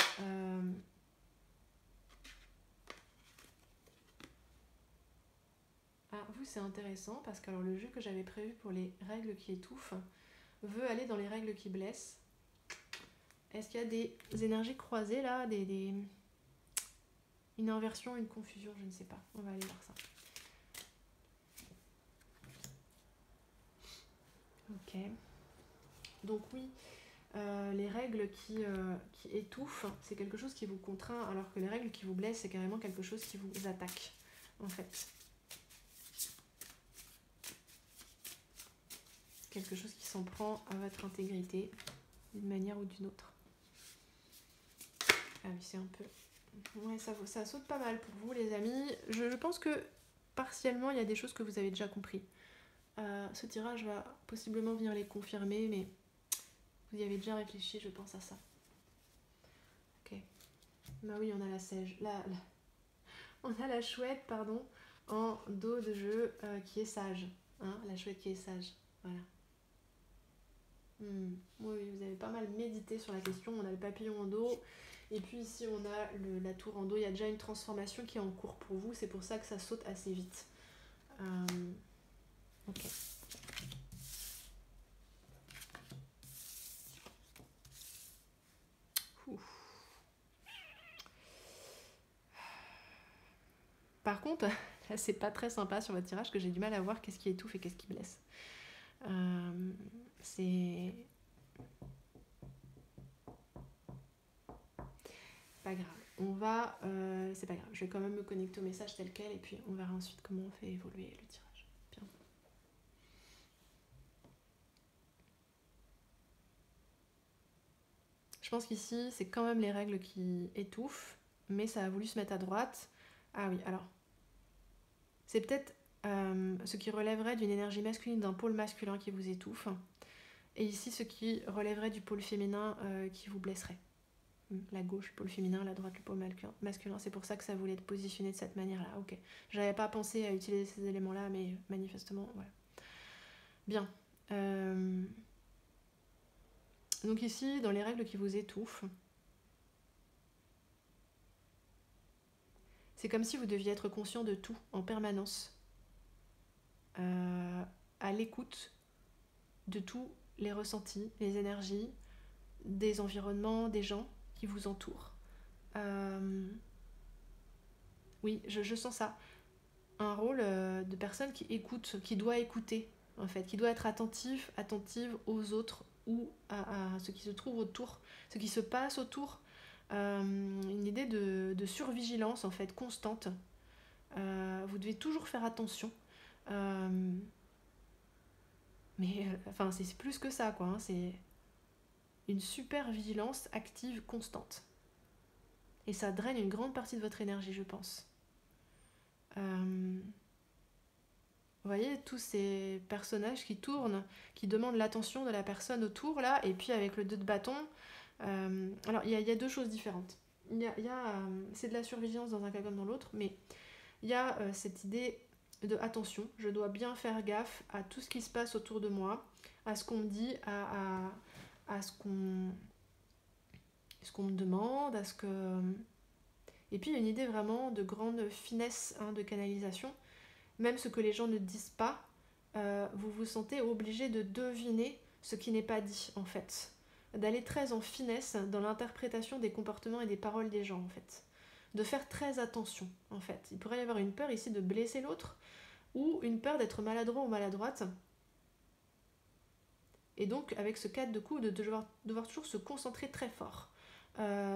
Ah, vous c'est intéressant parce que alors, le jeu que j'avais prévu pour les règles qui étouffent veut aller dans les règles qui blessent. Est-ce qu'il y a des énergies croisées là, une inversion, une confusion, je ne sais pas. On va aller voir ça. Ok. Donc oui, les règles qui étouffent, c'est quelque chose qui vous contraint, alors que les règles qui vous blessent, c'est carrément quelque chose qui vous attaque, en fait. Quelque chose qui s'en prend à votre intégrité, d'une manière ou d'une autre. Ah oui, c'est un peu... Ouais, ça saute pas mal pour vous, les amis. Je pense que, partiellement, il y a des choses que vous avez déjà compris. Ce tirage va possiblement venir les confirmer, mais vous y avez déjà réfléchi, je pense à ça. Ok. Bah oui, on a la sèche. On a la chouette, pardon, en dos de jeu qui est sage. La chouette qui est sage. Voilà. Oui, vous avez pas mal médité sur la question. On a le papillon en dos. Et puis ici, on a la tour en dos. Il y a déjà une transformation qui est en cours pour vous. C'est pour ça que ça saute assez vite. Ok. Par contre, là, c'est pas très sympa sur votre tirage que j'ai du mal à voir qu'est-ce qui étouffe et qu'est-ce qui blesse. C'est pas grave. C'est pas grave. Je vais quand même me connecter au message tel quel et puis on verra ensuite comment on fait évoluer le tirage. Bien. Je pense qu'ici, c'est quand même les règles qui étouffent, mais ça a voulu se mettre à droite. Ah oui, alors, c'est peut-être ce qui relèverait d'une énergie masculine, d'un pôle masculin qui vous étouffe. Et ici, ce qui relèverait du pôle féminin qui vous blesserait. La gauche, le pôle féminin, la droite, le pôle masculin. C'est pour ça que ça voulait être positionné de cette manière-là. Ok. J'avais pas pensé à utiliser ces éléments-là, mais manifestement, voilà. Bien. Donc ici, dans les règles qui vous étouffent, c'est comme si vous deviez être conscient de tout en permanence, à l'écoute de tous les ressentis, les énergies, des environnements, des gens qui vous entourent. Oui, je sens ça. Un rôle de personne qui écoute, qui doit écouter, en fait, qui doit être attentive aux autres ou à ce qui se trouve autour, ce qui se passe autour. Une idée de survigilance, en fait, constante. Vous devez toujours faire attention. Mais enfin, c'est plus que ça, quoi. Hein, c'est une super vigilance active constante. Et ça draine une grande partie de votre énergie, je pense. Vous voyez, tous ces personnages qui tournent, qui demandent l'attention de la personne autour, là, et puis avec le 2 de bâton. Alors, il y a deux choses différentes. C'est de la surveillance dans un cas comme dans l'autre, mais il y a cette idée de attention, je dois bien faire gaffe à tout ce qui se passe autour de moi, à ce qu'on me dit, à ce qu'on me demande, à ce que... Et puis il y a une idée vraiment de grande finesse de canalisation. Même ce que les gens ne disent pas, vous vous sentez obligé de deviner ce qui n'est pas dit, en fait. D'aller très en finesse dans l'interprétation des comportements et des paroles des gens, en fait. De faire très attention, en fait. Il pourrait y avoir une peur ici de blesser l'autre, ou une peur d'être maladroit ou maladroite. Et donc, avec ce cadre de coup, de devoir toujours se concentrer très fort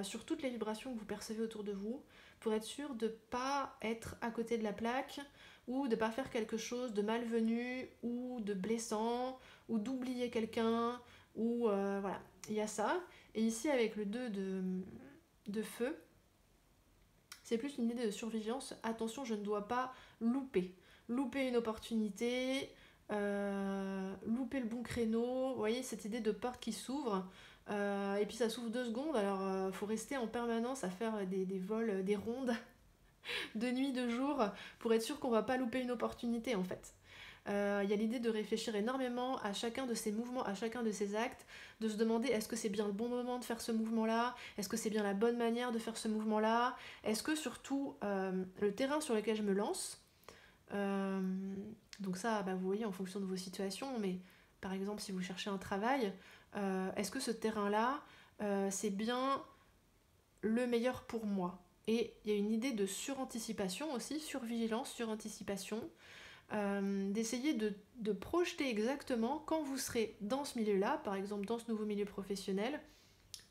sur toutes les vibrations que vous percevez autour de vous, pour être sûr de ne pas être à côté de la plaque, ou de ne pas faire quelque chose de malvenu, ou de blessant, ou d'oublier quelqu'un, ou voilà, il y a ça. Et ici, avec le 2 de feu, c'est plus une idée de surveillance. Attention, je ne dois pas louper une opportunité, louper le bon créneau. Vous voyez, cette idée de porte qui s'ouvre, et puis ça s'ouvre 2 secondes, alors faut rester en permanence à faire des vols, des rondes, de nuit, de jour, pour être sûr qu'on va pas louper une opportunité, en fait. Il y a l'idée de réfléchir énormément à chacun de ces mouvements, à chacun de ces actes, de se demander est-ce que c'est bien le bon moment de faire ce mouvement-là, est-ce que c'est bien la bonne manière de faire ce mouvement-là, est-ce que surtout le terrain sur lequel je me lance, donc ça, vous voyez, en fonction de vos situations, mais par exemple, si vous cherchez un travail, est-ce que ce terrain-là, c'est bien le meilleur pour moi? Et il y a une idée de suranticipation aussi, survigilance, suranticipation, d'essayer de projeter exactement quand vous serez dans ce milieu-là, par exemple dans ce nouveau milieu professionnel,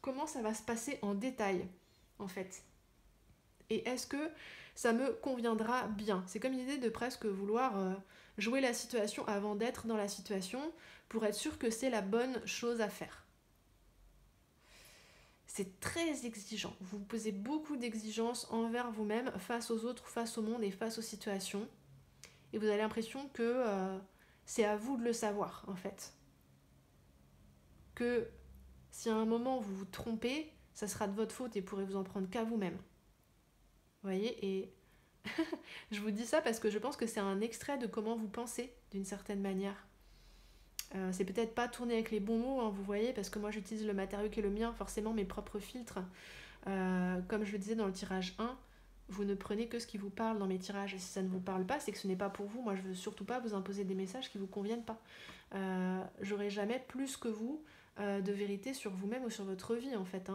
comment ça va se passer en détail, en fait. Et est-ce que ça me conviendra bien? C'est comme l'idée de presque vouloir jouer la situation avant d'être dans la situation pour être sûr que c'est la bonne chose à faire. C'est très exigeant. Vous posez beaucoup d'exigences envers vous-même, face aux autres, face au monde et face aux situations. Et vous avez l'impression que c'est à vous de le savoir, en fait. Que si à un moment vous vous trompez, ça sera de votre faute et pourrez vous en prendre qu'à vous-même. Vous voyez? Et je vous dis ça parce que je pense que c'est un extrait de comment vous pensez, d'une certaine manière. C'est peut-être pas tourné avec les bons mots, vous voyez, parce que moi j'utilise le matériau qui est le mien, forcément mes propres filtres. Comme je le disais dans le tirage 1, vous ne prenez que ce qui vous parle dans mes tirages. Et si ça ne vous parle pas, c'est que ce n'est pas pour vous. Moi, je veux surtout pas vous imposer des messages qui vous conviennent pas. J'aurai jamais plus que vous de vérité sur vous-même ou sur votre vie, en fait.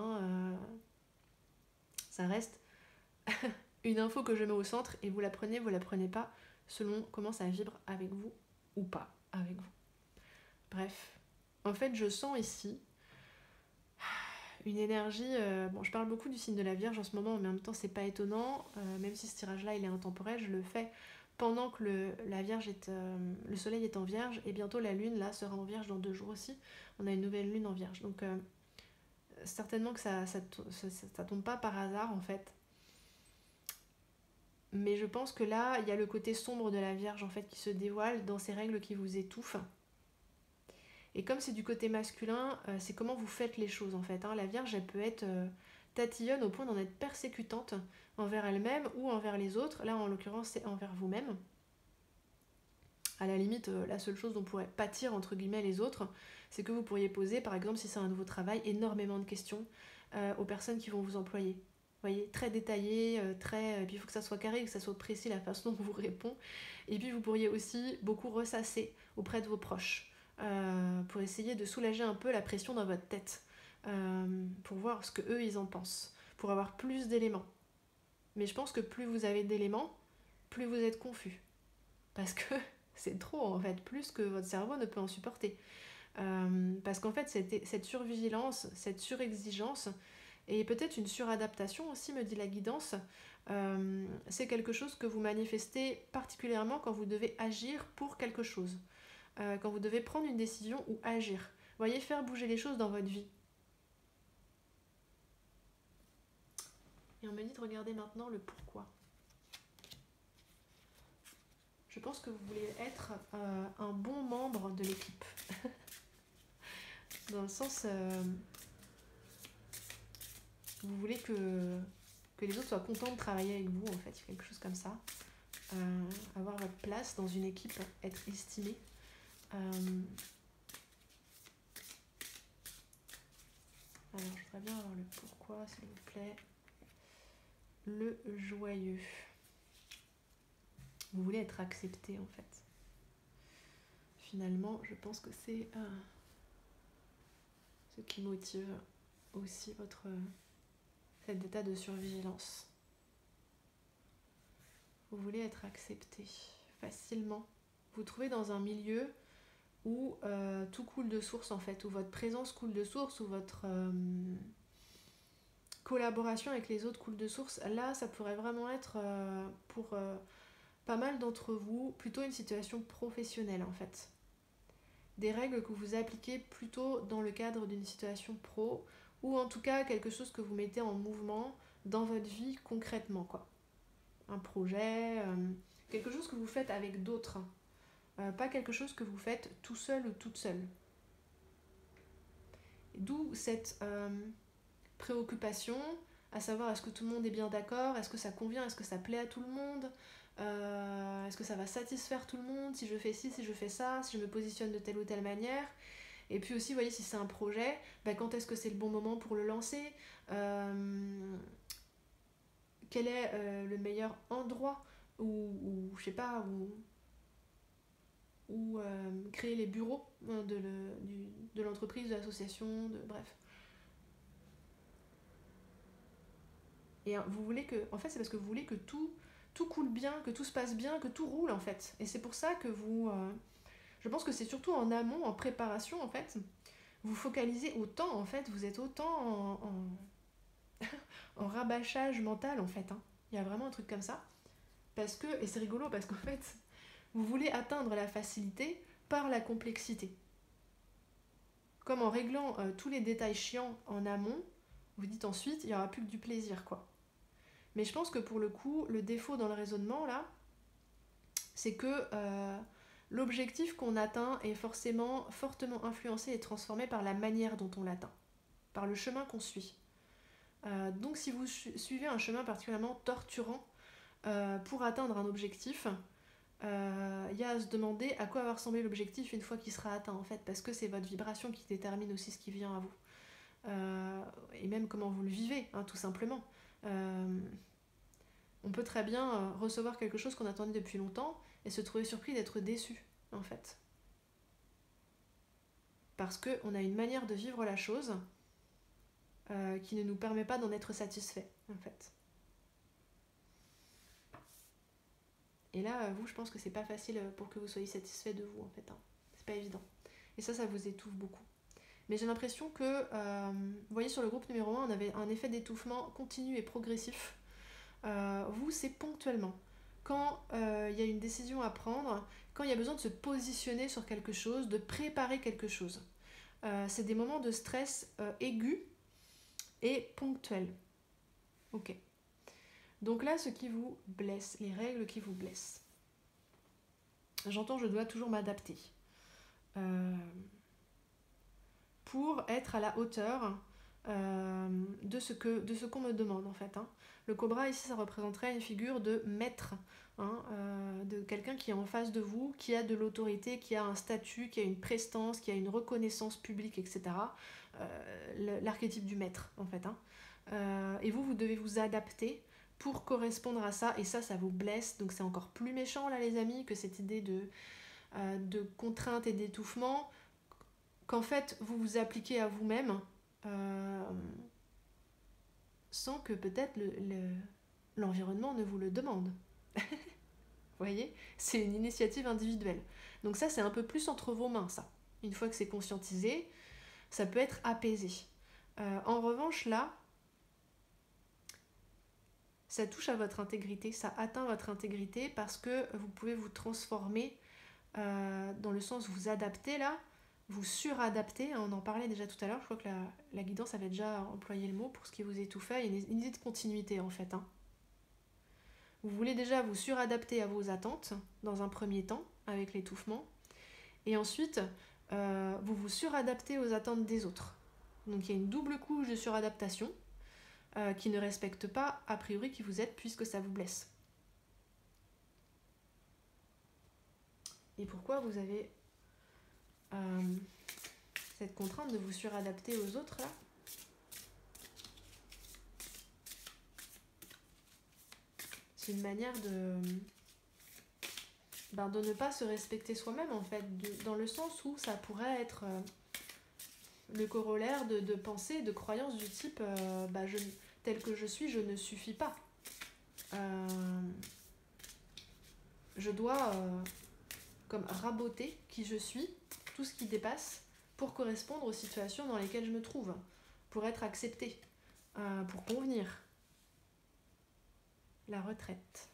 Ça reste une info que je mets au centre et vous la prenez pas, selon comment ça vibre avec vous ou pas avec vous. Bref, en fait, je sens ici une énergie... bon, je parle beaucoup du signe de la Vierge en ce moment, mais en même temps, c'est pas étonnant. Même si ce tirage-là, il est intemporel, je le fais pendant que le soleil est en Vierge, et bientôt la lune, là, sera en Vierge dans 2 jours aussi. On a une nouvelle lune en Vierge. Donc, certainement que ça tombe pas par hasard, en fait. Mais je pense que là, il y a le côté sombre de la Vierge en fait qui se dévoile dans ces règles qui vous étouffent. Et comme c'est du côté masculin, c'est comment vous faites les choses en fait. Hein. La Vierge, elle peut être tatillonne au point d'en être persécutante envers elle-même ou envers les autres. Là, en l'occurrence, c'est envers vous-même. À la limite, la seule chose dont pourraient pâtir entre guillemets les autres, c'est que vous pourriez poser, par exemple, si c'est un nouveau travail, énormément de questions aux personnes qui vont vous employer. Vous voyez, très détaillé, très. Et puis il faut que ça soit carré, que ça soit précis la façon dont on vous répond. Et puis vous pourriez aussi beaucoup ressasser auprès de vos proches pour essayer de soulager un peu la pression dans votre tête, pour voir ce que eux ils en pensent, pour avoir plus d'éléments. Mais je pense que plus vous avez d'éléments, plus vous êtes confus. Parce que c'est trop en fait, plus que votre cerveau ne peut en supporter. Parce qu'en fait, cette survigilance, cette surexigence, et peut-être une suradaptation aussi, me dit la guidance, c'est quelque chose que vous manifestez particulièrement quand vous devez agir pour quelque chose. Quand vous devez prendre une décision ou agir. Vous voyez, faire bouger les choses dans votre vie. Et on me dit de regarder maintenant le pourquoi. Je pense que vous voulez être un bon membre de l'équipe. Dans le sens... vous voulez que les autres soient contents de travailler avec vous, en fait. Quelque chose comme ça. Avoir votre place dans une équipe, être estimé. Alors, je voudrais bien avoir le pourquoi, s'il vous plaît. Le joyeux. Vous voulez être accepté, en fait. Finalement, je pense que c'est ce qui motive aussi cet état de survigilance. Vous voulez être accepté facilement. Vous vous trouvez dans un milieu où tout coule de source en fait, où votre présence coule de source, où votre collaboration avec les autres coule de source. Là, ça pourrait vraiment être pour pas mal d'entre vous plutôt une situation professionnelle en fait. Des règles que vous appliquez plutôt dans le cadre d'une situation pro, ou en tout cas quelque chose que vous mettez en mouvement dans votre vie concrètement, quoi. Un projet, quelque chose que vous faites avec d'autres, pas quelque chose que vous faites tout seul ou toute seule. D'où cette préoccupation, à savoir est-ce que tout le monde est bien d'accord, est-ce que ça convient, est-ce que ça plaît à tout le monde, est-ce que ça va satisfaire tout le monde, si je fais ci, si je fais ça, si je me positionne de telle ou telle manière. Et puis aussi, vous voyez, si c'est un projet, quand est-ce que c'est le bon moment pour le lancer, quel est le meilleur endroit où je sais pas, où créer les bureaux de l'entreprise, de l'association, bref. Et vous voulez que, en fait, c'est parce que vous voulez que tout coule bien, que tout se passe bien, que tout roule en fait. Et c'est pour ça que vous, je pense que c'est surtout en amont, en préparation en fait, vous focalisez autant en fait, vous êtes autant en rabâchage mental en fait. Hein. Il y a vraiment un truc comme ça. Parce que, et c'est rigolo parce qu'en fait, vous voulez atteindre la facilité par la complexité. Comme en réglant tous les détails chiants en amont, vous dites ensuite, il n'y aura plus que du plaisir quoi. Mais je pense que pour le coup, le défaut dans le raisonnement là, c'est que l'objectif qu'on atteint est forcément fortement influencé et transformé par la manière dont on l'atteint, par le chemin qu'on suit. Donc si vous suivez un chemin particulièrement torturant pour atteindre un objectif, y a à se demander à quoi va ressembler l'objectif une fois qu'il sera atteint en fait, parce que c'est votre vibration qui détermine aussi ce qui vient à vous. Et même comment vous le vivez, hein, tout simplement. On peut très bien recevoir quelque chose qu'on attendait depuis longtemps et se trouver surpris d'être déçu, en fait. Parce qu'on a une manière de vivre la chose qui ne nous permet pas d'en être satisfait, en fait. Et là, vous, je pense que c'est pas facile pour que vous soyez satisfait de vous, en fait. Hein. C'est pas évident. Et ça vous étouffe beaucoup. Mais j'ai l'impression que, vous voyez, sur le groupe numéro 1, on avait un effet d'étouffement continu et progressif. Vous, c'est ponctuellement. Quand il y a une décision à prendre, quand il y a besoin de se positionner sur quelque chose, de préparer quelque chose. C'est des moments de stress aigus et ponctuels. Ok. Donc là, ce qui vous blesse, les règles qui vous blessent. J'entends, je dois toujours m'adapter. Pour être à la hauteur de ce qu'on me demande en fait. Hein. Le cobra ici, ça représenterait une figure de maître, hein, de quelqu'un qui est en face de vous, qui a de l'autorité, qui a un statut, qui a une prestance, qui a une reconnaissance publique, etc. L'archétype du maître en fait. Hein. Et vous devez vous adapter pour correspondre à ça, et ça vous blesse, donc c'est encore plus méchant là les amis, que cette idée de contrainte et d'étouffement, qu'en fait vous vous appliquez à vous-même sans que peut-être l'environnement ne vous le demande. Vous voyez, c'est une initiative individuelle. Donc ça, c'est un peu plus entre vos mains, ça. Une fois que c'est conscientisé, ça peut être apaisé. En revanche, là, ça touche à votre intégrité, ça atteint votre intégrité parce que vous pouvez vous transformer dans le sens où vous adaptez là, vous suradaptez, on en parlait déjà tout à l'heure, je crois que la guidance avait déjà employé le mot pour ce qui vous étouffait, il y a une idée de continuité en fait. Hein. Vous voulez déjà vous suradapter à vos attentes dans un premier temps avec l'étouffement, et ensuite vous vous suradaptez aux attentes des autres. Donc il y a une double couche de suradaptation qui ne respecte pas a priori qui vous êtes puisque ça vous blesse. Et pourquoi vous avez cette contrainte de vous suradapter aux autres là? C'est une manière de ne pas se respecter soi-même en fait, dans le sens où ça pourrait être le corollaire de pensées, de croyances du type tel que je suis, je ne suffis pas. Je dois comme raboter qui je suis, tout ce qui dépasse, pour correspondre aux situations dans lesquelles je me trouve, pour être acceptée, pour convenir. La retraite.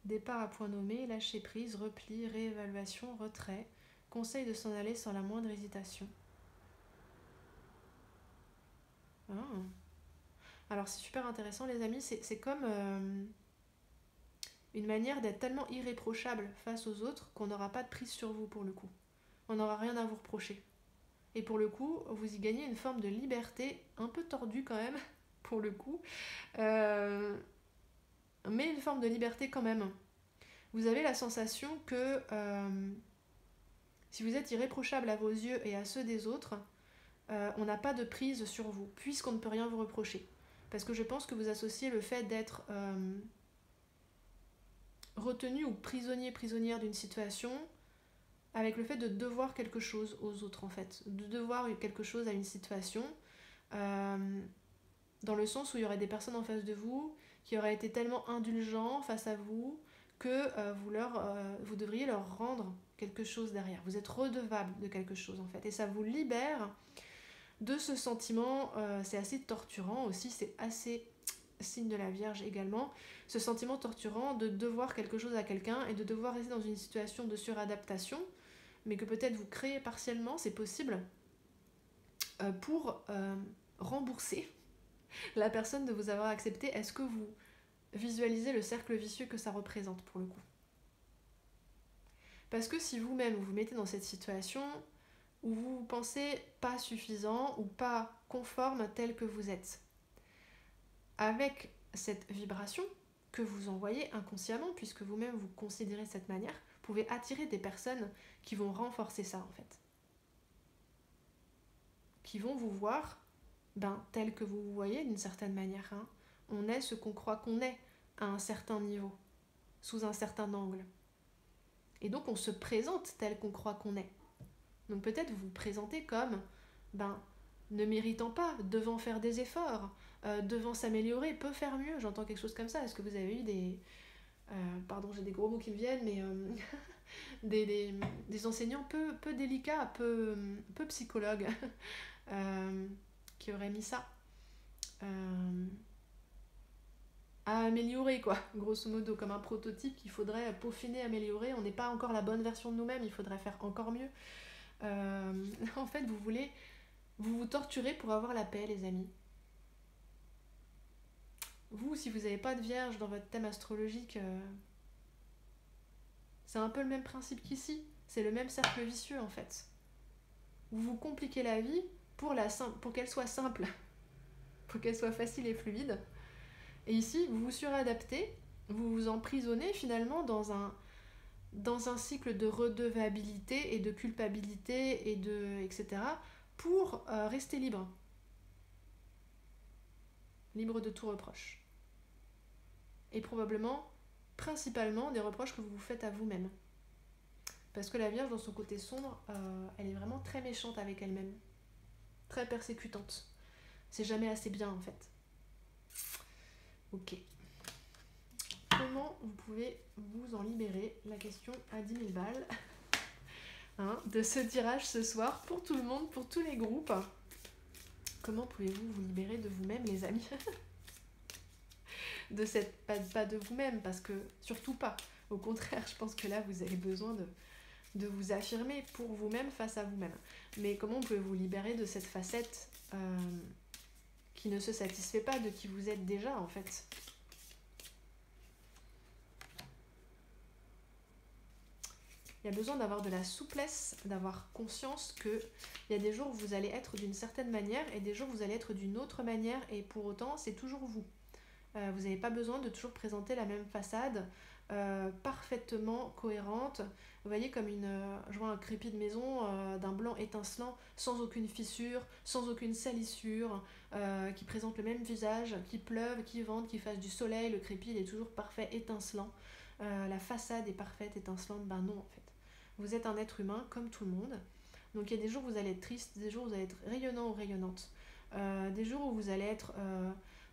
Départ à point nommé, lâcher prise, repli, réévaluation, retrait. Conseil de s'en aller sans la moindre hésitation. Ah. Alors c'est super intéressant les amis, c'est comme une manière d'être tellement irréprochable face aux autres qu'on n'aura pas de prise sur vous pour le coup. On n'aura rien à vous reprocher. Et pour le coup, vous y gagnez une forme de liberté, un peu tordue quand même, pour le coup, mais une forme de liberté quand même. Vous avez la sensation que si vous êtes irréprochable à vos yeux et à ceux des autres, on n'a pas de prise sur vous, puisqu'on ne peut rien vous reprocher. Parce que je pense que vous associez le fait d'être retenu ou prisonnière d'une situation avec le fait de devoir quelque chose aux autres en fait, de devoir quelque chose à une situation, dans le sens où il y aurait des personnes en face de vous qui auraient été tellement indulgents face à vous que vous devriez leur rendre quelque chose derrière. Vous êtes redevable de quelque chose en fait, et ça vous libère de ce sentiment, c'est assez torturant aussi, c'est assez signe de la Vierge également, ce sentiment torturant de devoir quelque chose à quelqu'un et de devoir rester dans une situation de suradaptation, mais que peut-être vous créez partiellement, c'est possible, pour rembourser la personne de vous avoir accepté. Est-ce que vous visualisez le cercle vicieux que ça représente pour le coup? Parce que si vous-même vous mettez dans cette situation où vous vous pensez pas suffisant ou pas conforme tel que vous êtes, avec cette vibration que vous envoyez inconsciemment, puisque vous-même vous considérez de cette manière, vous pouvez attirer des personnes qui vont renforcer ça en fait. Qui vont vous voir tel que vous vous voyez d'une certaine manière. Hein. On est ce qu'on croit qu'on est à un certain niveau, sous un certain angle. Et donc on se présente tel qu'on croit qu'on est. Donc peut-être vous vous présentez comme ne méritant pas, devant faire des efforts, devant s'améliorer, peut faire mieux. J'entends quelque chose comme ça. Est-ce que vous avez eu des... pardon, j'ai des gros mots qui me viennent, mais des enseignants peu délicats, peu psychologues, qui auraient mis ça à améliorer, quoi, grosso modo, comme un prototype qu'il faudrait peaufiner, améliorer. On n'est pas encore la bonne version de nous-mêmes, il faudrait faire encore mieux. En fait, vous voulez Vous vous torturez pour avoir la paix, les amis. Vous, si vous n'avez pas de vierge dans votre thème astrologique, c'est un peu le même principe qu'ici. C'est le même cercle vicieux, en fait. Vous vous compliquez la vie pour qu'elle soit simple, pour qu'elle soit facile et fluide. Et ici, vous vous suradaptez, vous vous emprisonnez finalement dans un cycle de redevabilité et de culpabilité etc. pour rester libre. Libre de tout reproche. Et probablement, principalement, des reproches que vous vous faites à vous-même. Parce que la Vierge, dans son côté sombre, elle est vraiment très méchante avec elle-même. Très persécutante. C'est jamais assez bien, en fait. Ok. Comment vous pouvez vous en libérer? La question à 10 000 balles. Hein, de ce tirage ce soir, pour tout le monde, pour tous les groupes. Comment pouvez-vous vous libérer de vous-même, les amis? Pas de vous-même, parce que surtout pas. Au contraire, je pense que là, vous avez besoin de vous affirmer pour vous-même face à vous-même. Mais comment pouvez-vous libérer de cette facette qui ne se satisfait pas de qui vous êtes déjà, en fait? Il y a besoin d'avoir de la souplesse, d'avoir conscience qu'il y a des jours où vous allez être d'une certaine manière et des jours où vous allez être d'une autre manière, et pour autant, c'est toujours vous. Vous n'avez pas besoin de toujours présenter la même façade parfaitement cohérente. Vous voyez, comme je vois un crépi de maison d'un blanc étincelant, sans aucune fissure, sans aucune salissure, qui présente le même visage, qu'il pleuve, qu'il vente, qu'il fasse du soleil, le crépi il est toujours parfait, étincelant. La façade est parfaite, étincelante. Ben non, en fait. Vous êtes un être humain comme tout le monde. Donc il y a des jours où vous allez être triste, des jours où vous allez être rayonnant ou rayonnante. Des jours où vous allez être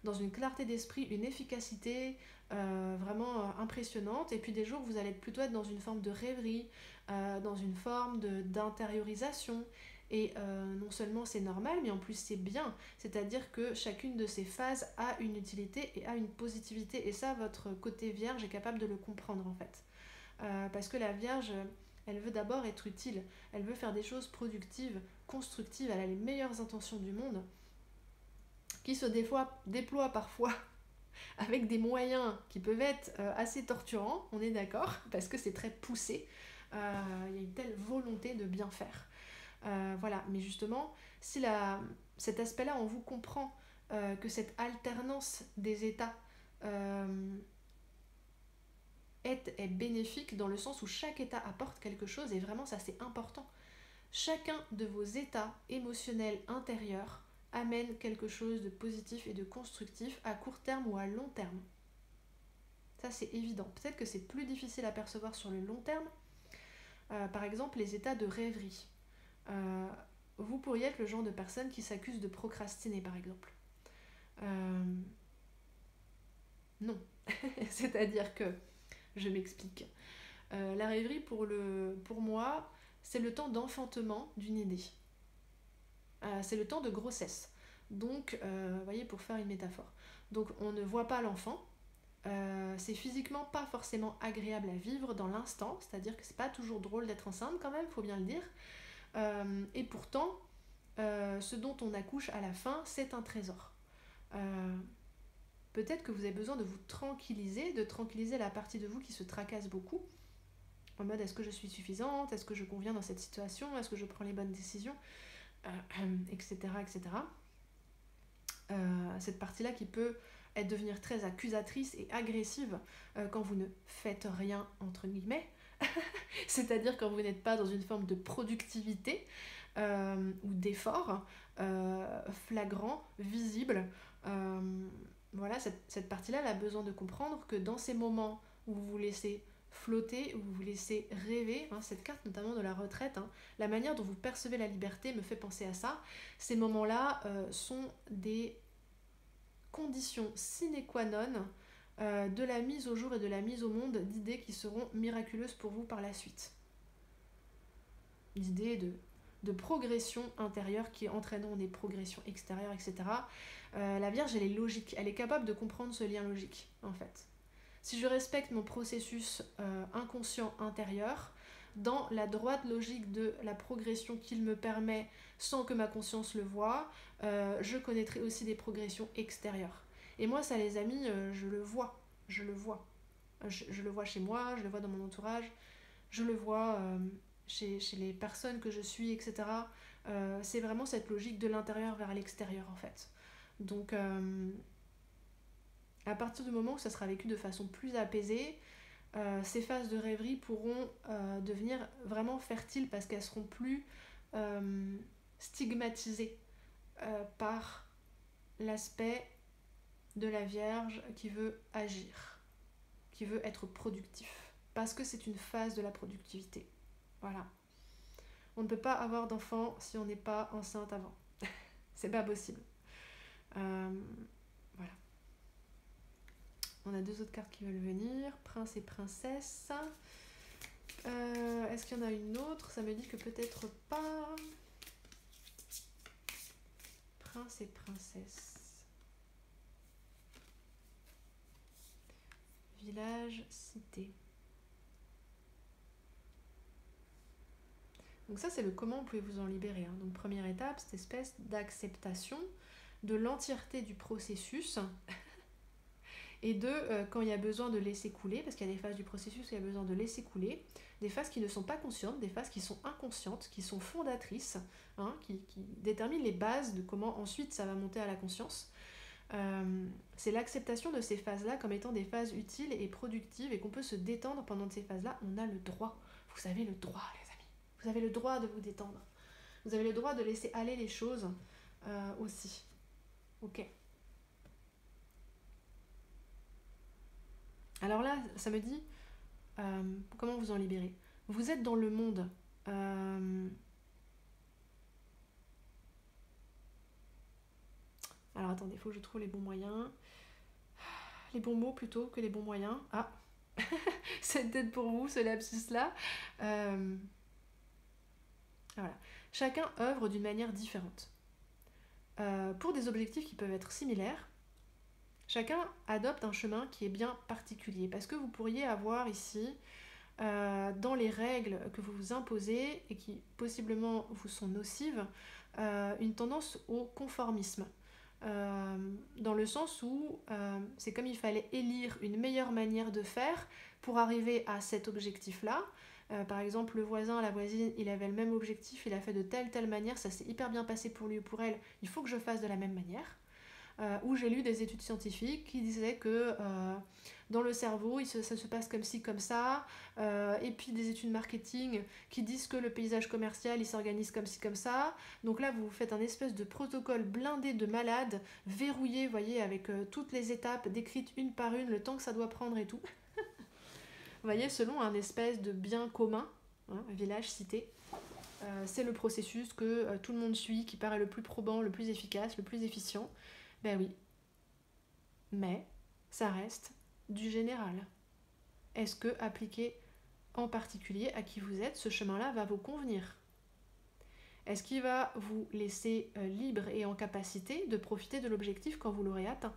dans une clarté d'esprit, une efficacité vraiment impressionnante. Et puis des jours où vous allez plutôt être dans une forme de rêverie, dans une forme d'intériorisation. Et non seulement c'est normal, mais en plus c'est bien. C'est-à-dire que chacune de ces phases a une utilité et a une positivité. Et ça, votre côté vierge est capable de le comprendre, en fait. Parce que la vierge, elle veut d'abord être utile. Elle veut faire des choses productives, constructives. Elle a les meilleures intentions du monde, qui se déploient parfois avec des moyens qui peuvent être assez torturants, on est d'accord, parce que c'est très poussé. Il y a une telle volonté de bien faire. Voilà, mais justement, si cet aspect-là, on vous comprend que cette alternance des états est bénéfique dans le sens où chaque état apporte quelque chose, et vraiment ça c'est important. Chacun de vos états émotionnels intérieurs amène quelque chose de positif et de constructif à court terme ou à long terme. Ça c'est évident. Peut-être que c'est plus difficile à percevoir sur le long terme. Par exemple, les états de rêverie. Vous pourriez être le genre de personne qui s'accuse de procrastiner, par exemple. Non. C'est-à-dire que, je m'explique. La rêverie, pour moi, c'est le temps d'enfantement d'une idée. C'est le temps de grossesse. Donc, vous voyez, pour faire une métaphore. Donc, on ne voit pas l'enfant. C'est physiquement pas forcément agréable à vivre dans l'instant. C'est-à-dire que c'est pas toujours drôle d'être enceinte quand même, faut bien le dire. Et pourtant, ce dont on accouche à la fin, c'est un trésor. Peut-être que vous avez besoin de vous tranquilliser, de tranquilliser la partie de vous qui se tracasse beaucoup, en mode est-ce que je suis suffisante, est-ce que je conviens dans cette situation, est-ce que je prends les bonnes décisions, etc. etc. Cette partie-là qui peut devenir très accusatrice et agressive quand vous ne faites rien, entre guillemets, c'est-à-dire quand vous n'êtes pas dans une forme de productivité ou d'effort flagrant, visible. Voilà, cette partie-là, elle a besoin de comprendre que dans ces moments où vous vous laissez flotter, où vous vous laissez rêver, cette carte notamment de la retraite, la manière dont vous percevez la liberté me fait penser à ça. Ces moments-là sont des conditions sine qua non de la mise au jour et de la mise au monde d'idées qui seront miraculeuses pour vous par la suite. D'idées de progression intérieure qui entraîneront des progressions extérieures, etc. La Vierge, elle est logique, elle est capable de comprendre ce lien logique, en fait. Si je respecte mon processus inconscient intérieur, dans la droite logique de la progression qu'il me permet sans que ma conscience le voie, je connaîtrai aussi des progressions extérieures. Et moi, ça, les amis, je le vois. Je le vois. Je le vois chez moi, je le vois dans mon entourage, je le vois chez les personnes que je suis, etc. C'est vraiment cette logique de l'intérieur vers l'extérieur, en fait. Donc, à partir du moment où ça sera vécu de façon plus apaisée, ces phases de rêverie pourront devenir vraiment fertiles parce qu'elles seront plus stigmatisées par l'aspect de la Vierge qui veut agir, qui veut être productif. Parce que c'est une phase de la productivité. Voilà. On ne peut pas avoir d'enfant si on n'est pas enceinte avant. C'est pas possible. Voilà. On a 2 autres cartes qui veulent venir. Prince et princesse. Est-ce qu'il y en a une autre? Ça me dit que peut-être pas. Prince et princesse. Village, cité. Donc ça, c'est le comment vous pouvez vous en libérer. Hein. Donc première étape, cette espèce d'acceptation de l'entièreté du processus et de quand il y a besoin de laisser couler, parce qu'il y a des phases du processus où il y a besoin de laisser couler, des phases qui ne sont pas conscientes, des phases qui sont inconscientes, qui sont fondatrices, hein, qui déterminent les bases de comment ensuite ça va monter à la conscience. C'est l'acceptation de ces phases-là comme étant des phases utiles et productives et qu'on peut se détendre pendant ces phases-là. On a le droit. Vous avez le droit, les amis. Vous avez le droit de vous détendre. Vous avez le droit de laisser aller les choses aussi. Ok. Alors là, ça me dit comment vous en libérer. Vous êtes dans le monde. Alors attendez, il faut que je trouve les bons moyens. Les bons mots plutôt que les bons moyens. Ah, c'est peut-être pour vous ce lapsus-là. Voilà. Chacun œuvre d'une manière différente. Pour des objectifs qui peuvent être similaires, chacun adopte un chemin qui est bien particulier. Parce que vous pourriez avoir ici, dans les règles que vous vous imposez et qui possiblement vous sont nocives, une tendance au conformisme. Dans le sens où c'est comme il fallait élire une meilleure manière de faire pour arriver à cet objectif-là. Par exemple, le voisin, la voisine, il avait le même objectif, il a fait de telle manière, ça s'est hyper bien passé pour lui ou pour elle, il faut que je fasse de la même manière. Où j'ai lu des études scientifiques qui disaient que dans le cerveau, ça se passe comme ci, comme ça, et puis des études marketing qui disent que le paysage commercial, il s'organise comme ci, comme ça. Donc là, vous faites un espèce de protocole blindé de malade, verrouillé, vous voyez, avec toutes les étapes décrites une par une, le temps que ça doit prendre et tout. Vous voyez, selon un espèce de bien commun, hein, village, cité, c'est le processus que tout le monde suit, qui paraît le plus probant, le plus efficace, le plus efficient. Ben oui, mais ça reste du général. Est-ce que, appliqué en particulier à qui vous êtes, ce chemin-là va vous convenir? Est-ce qu'il va vous laisser libre et en capacité de profiter de l'objectif quand vous l'aurez atteint?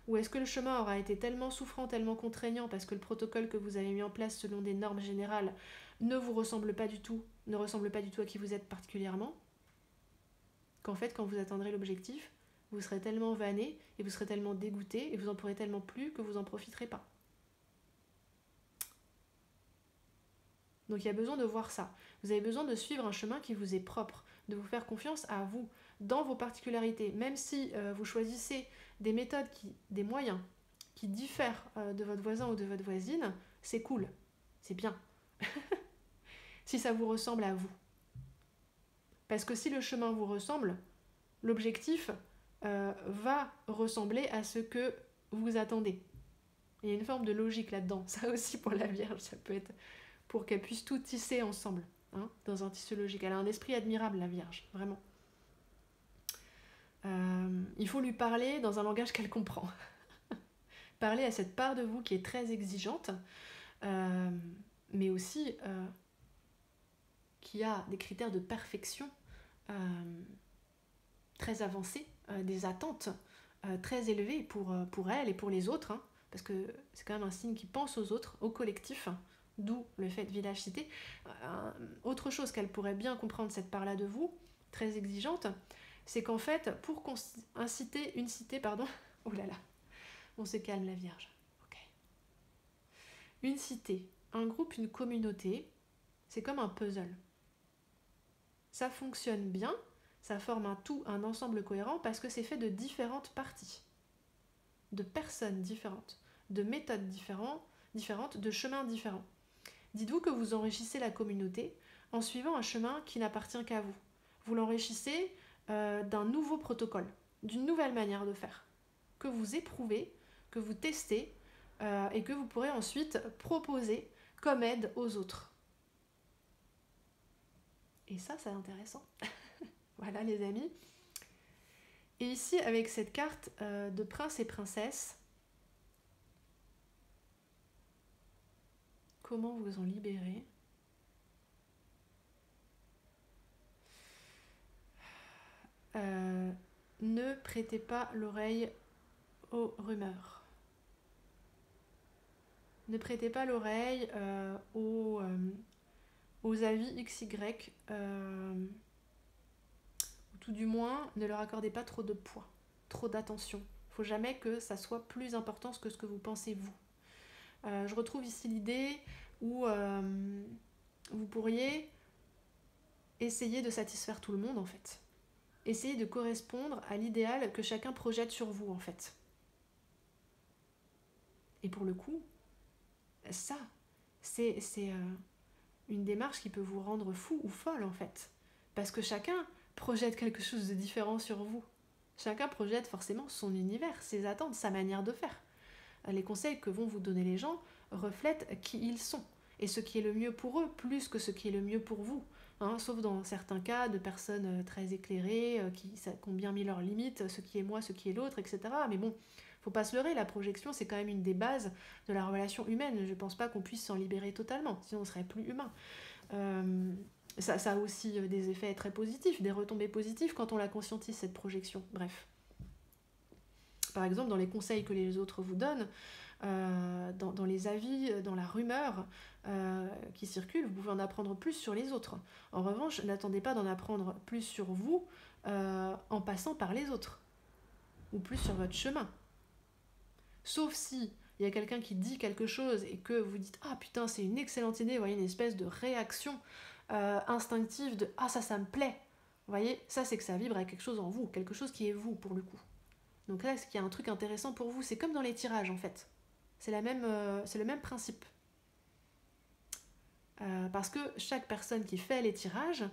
Ou est-ce que le chemin aura été tellement souffrant, tellement contraignant, parce que le protocole que vous avez mis en place selon des normes générales ne vous ressemble pas du tout, ne ressemble pas du tout à qui vous êtes particulièrement, qu'en fait, quand vous atteindrez l'objectif, vous serez tellement vanné et vous serez tellement dégoûté et vous en pourrez tellement plus que vous n'en profiterez pas. Donc il y a besoin de voir ça. Vous avez besoin de suivre un chemin qui vous est propre, de vous faire confiance à vous, dans vos particularités. Même si vous choisissez des méthodes, des moyens qui diffèrent de votre voisin ou de votre voisine, c'est cool, c'est bien. Si ça vous ressemble à vous. Parce que si le chemin vous ressemble, l'objectif va ressembler à ce que vous attendez. Il y a une forme de logique là-dedans. Ça aussi pour la Vierge, ça peut être pour qu'elle puisse tout tisser ensemble, hein, dans un tissu logique. Elle a un esprit admirable, la Vierge, vraiment. Il faut lui parler dans un langage qu'elle comprend. Parler à cette part de vous qui est très exigeante, mais aussi qui a des critères de perfection très avancés, des attentes très élevées pour elle et pour les autres, hein, parce que c'est quand même un signe qui pense aux autres, au collectif. d'où le fait de village cité. Autre chose qu'elle pourrait bien comprendre cette part-là de vous, très exigeante, c'est qu'en fait, pour inciter une cité, pardon, oh là là, on se calme la Vierge, ok. Une cité, un groupe, une communauté, c'est comme un puzzle. Ça fonctionne bien, ça forme un tout, un ensemble cohérent, parce que c'est fait de différentes parties, de personnes différentes, de méthodes différentes, de chemins différents. Dites-vous que vous enrichissez la communauté en suivant un chemin qui n'appartient qu'à vous. Vous l'enrichissez d'un nouveau protocole, d'une nouvelle manière de faire, que vous éprouvez, que vous testez, et que vous pourrez ensuite proposer comme aide aux autres. Et ça, c'est intéressant. Voilà les amis. Et ici, avec cette carte de prince et princesse, comment vous en libérer? Ne prêtez pas l'oreille aux rumeurs. Ne prêtez pas l'oreille aux avis XY, ou tout du moins, ne leur accordez pas trop de poids, trop d'attention. Il ne faut jamais que ça soit plus important que ce que vous pensez vous. Je retrouve ici l'idée où vous pourriez essayer de satisfaire tout le monde en fait. Essayez de correspondre à l'idéal que chacun projette sur vous en fait. Et pour le coup, ça, c'est une démarche qui peut vous rendre fou ou folle en fait. Parce que chacun projette quelque chose de différent sur vous. Chacun projette forcément son univers, ses attentes, sa manière de faire. Les conseils que vont vous donner les gens reflètent qui ils sont et ce qui est le mieux pour eux, plus que ce qui est le mieux pour vous. Hein, sauf dans certains cas de personnes très éclairées, qui ont bien mis leurs limites, ce qui est moi, ce qui est l'autre, etc. Mais bon, faut pas se leurrer, la projection c'est quand même une des bases de la relation humaine. Je pense pas qu'on puisse s'en libérer totalement, sinon on serait plus humain. Ça a aussi des effets très positifs, des retombées positives quand on la conscientise, cette projection. Bref. Par exemple, dans les conseils que les autres vous donnent, dans les avis, dans la rumeur qui circule, vous pouvez en apprendre plus sur les autres. En revanche, n'attendez pas d'en apprendre plus sur vous en passant par les autres, ou plus sur votre chemin. Sauf si il y a quelqu'un qui dit quelque chose et que vous dites « Ah putain, c'est une excellente idée », vous voyez, une espèce de réaction instinctive de « Ah ça me plaît », vous voyez, ça c'est que ça vibre à quelque chose en vous, quelque chose qui est vous pour le coup. Donc là, est-ce qu'il y a un truc intéressant pour vous? C'est comme dans les tirages en fait. C'est le même principe. Parce que chaque personne qui fait les tirages,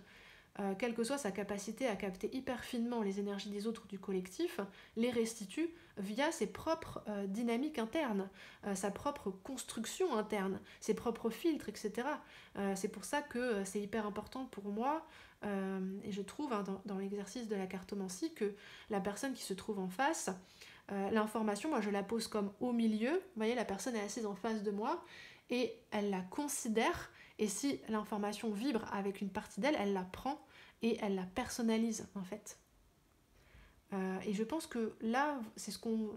quelle que soit sa capacité à capter hyper finement les énergies des autres ou du collectif, les restitue via ses propres dynamiques internes, sa propre construction interne, ses propres filtres, etc. C'est pour ça que c'est hyper important pour moi, et je trouve dans l'exercice de la cartomancie que la personne qui se trouve en face, l'information, moi je la pose comme au milieu, vous voyez, la personne est assise en face de moi, et elle la considère, et si l'information vibre avec une partie d'elle, elle la prend et elle la personnalise en fait. Et je pense que là, c'est ce qu'on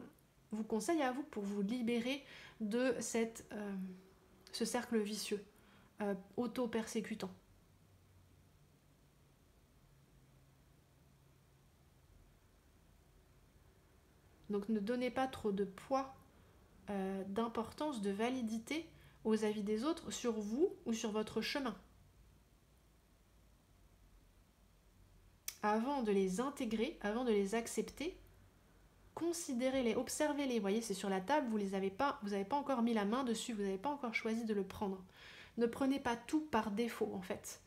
vous conseille à vous pour vous libérer de ce cercle vicieux, auto-persécutant. Donc ne donnez pas trop de poids, d'importance, de validité aux avis des autres sur vous ou sur votre chemin. Avant de les intégrer, avant de les accepter, considérez-les, observez-les. Vous voyez, c'est sur la table, vous n'avez pas encore mis la main dessus, vous n'avez pas encore choisi de le prendre. Ne prenez pas tout par défaut, en fait.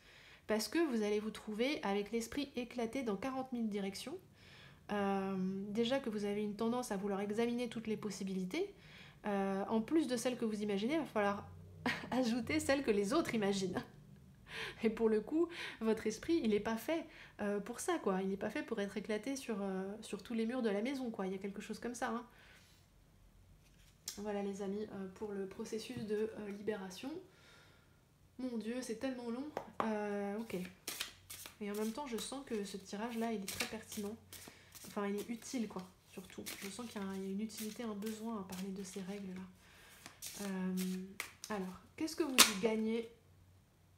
Parce que vous allez vous trouver avec l'esprit éclaté dans 40 000 directions. Déjà que vous avez une tendance à vouloir examiner toutes les possibilités. En plus de celles que vous imaginez, il va falloir ajouter celles que les autres imaginent. Et pour le coup, votre esprit, il n'est pas fait pour ça, quoi. Il n'est pas fait pour être éclaté sur tous les murs de la maison, quoi. Il y a quelque chose comme ça, hein. Voilà, les amis, pour le processus de libération. Mon Dieu, c'est tellement long. Ok. Et en même temps, je sens que ce tirage-là, il est très pertinent. Enfin, il est utile, quoi, surtout. Je sens qu'il y a une utilité, un besoin à parler de ces règles-là. Alors, qu'est-ce que vous y gagnez?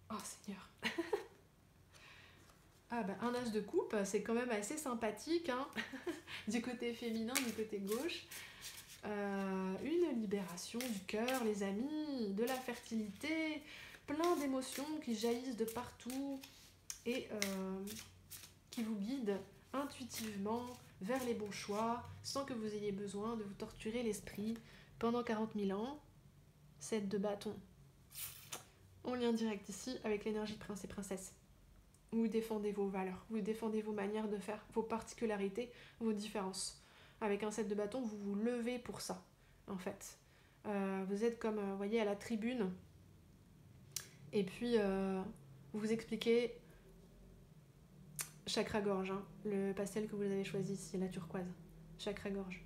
Oh Seigneur. Ah bah un as de coupe, c'est quand même assez sympathique, hein. Du côté féminin, du côté gauche. Une libération du cœur, les amis, de la fertilité, plein d'émotions qui jaillissent de partout et qui vous guident intuitivement vers les bons choix, sans que vous ayez besoin de vous torturer l'esprit pendant 40 000 ans. 7 de bâton. En lien direct ici avec l'énergie de prince et princesse. Vous défendez vos valeurs, vous défendez vos manières de faire, vos particularités, vos différences. Avec un 7 de bâton, vous vous levez pour ça, en fait. Vous êtes comme, vous voyez, à la tribune. Et puis, vous vous expliquez chakra-gorge, hein, le pastel que vous avez choisi ici, la turquoise. Chakra-gorge.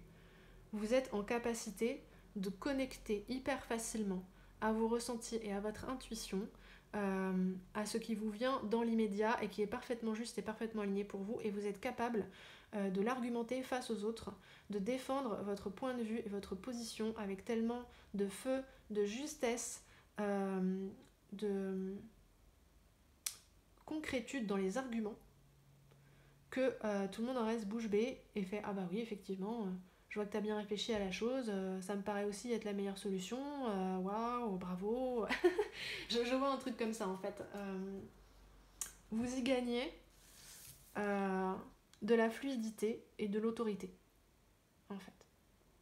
Vous êtes en capacité de connecter hyper facilement à vos ressentis et à votre intuition, à ce qui vous vient dans l'immédiat et qui est parfaitement juste et parfaitement aligné pour vous, et vous êtes capable de l'argumenter face aux autres, de défendre votre point de vue et votre position avec tellement de feu, de justesse, de concrétude dans les arguments, que tout le monde en reste bouche bée et fait « Ah bah oui, effectivement, je vois que tu as bien réfléchi à la chose, ça me paraît aussi être la meilleure solution, waouh, bravo !» je vois un truc comme ça en fait. Vous y gagnez de la fluidité et de l'autorité, en fait.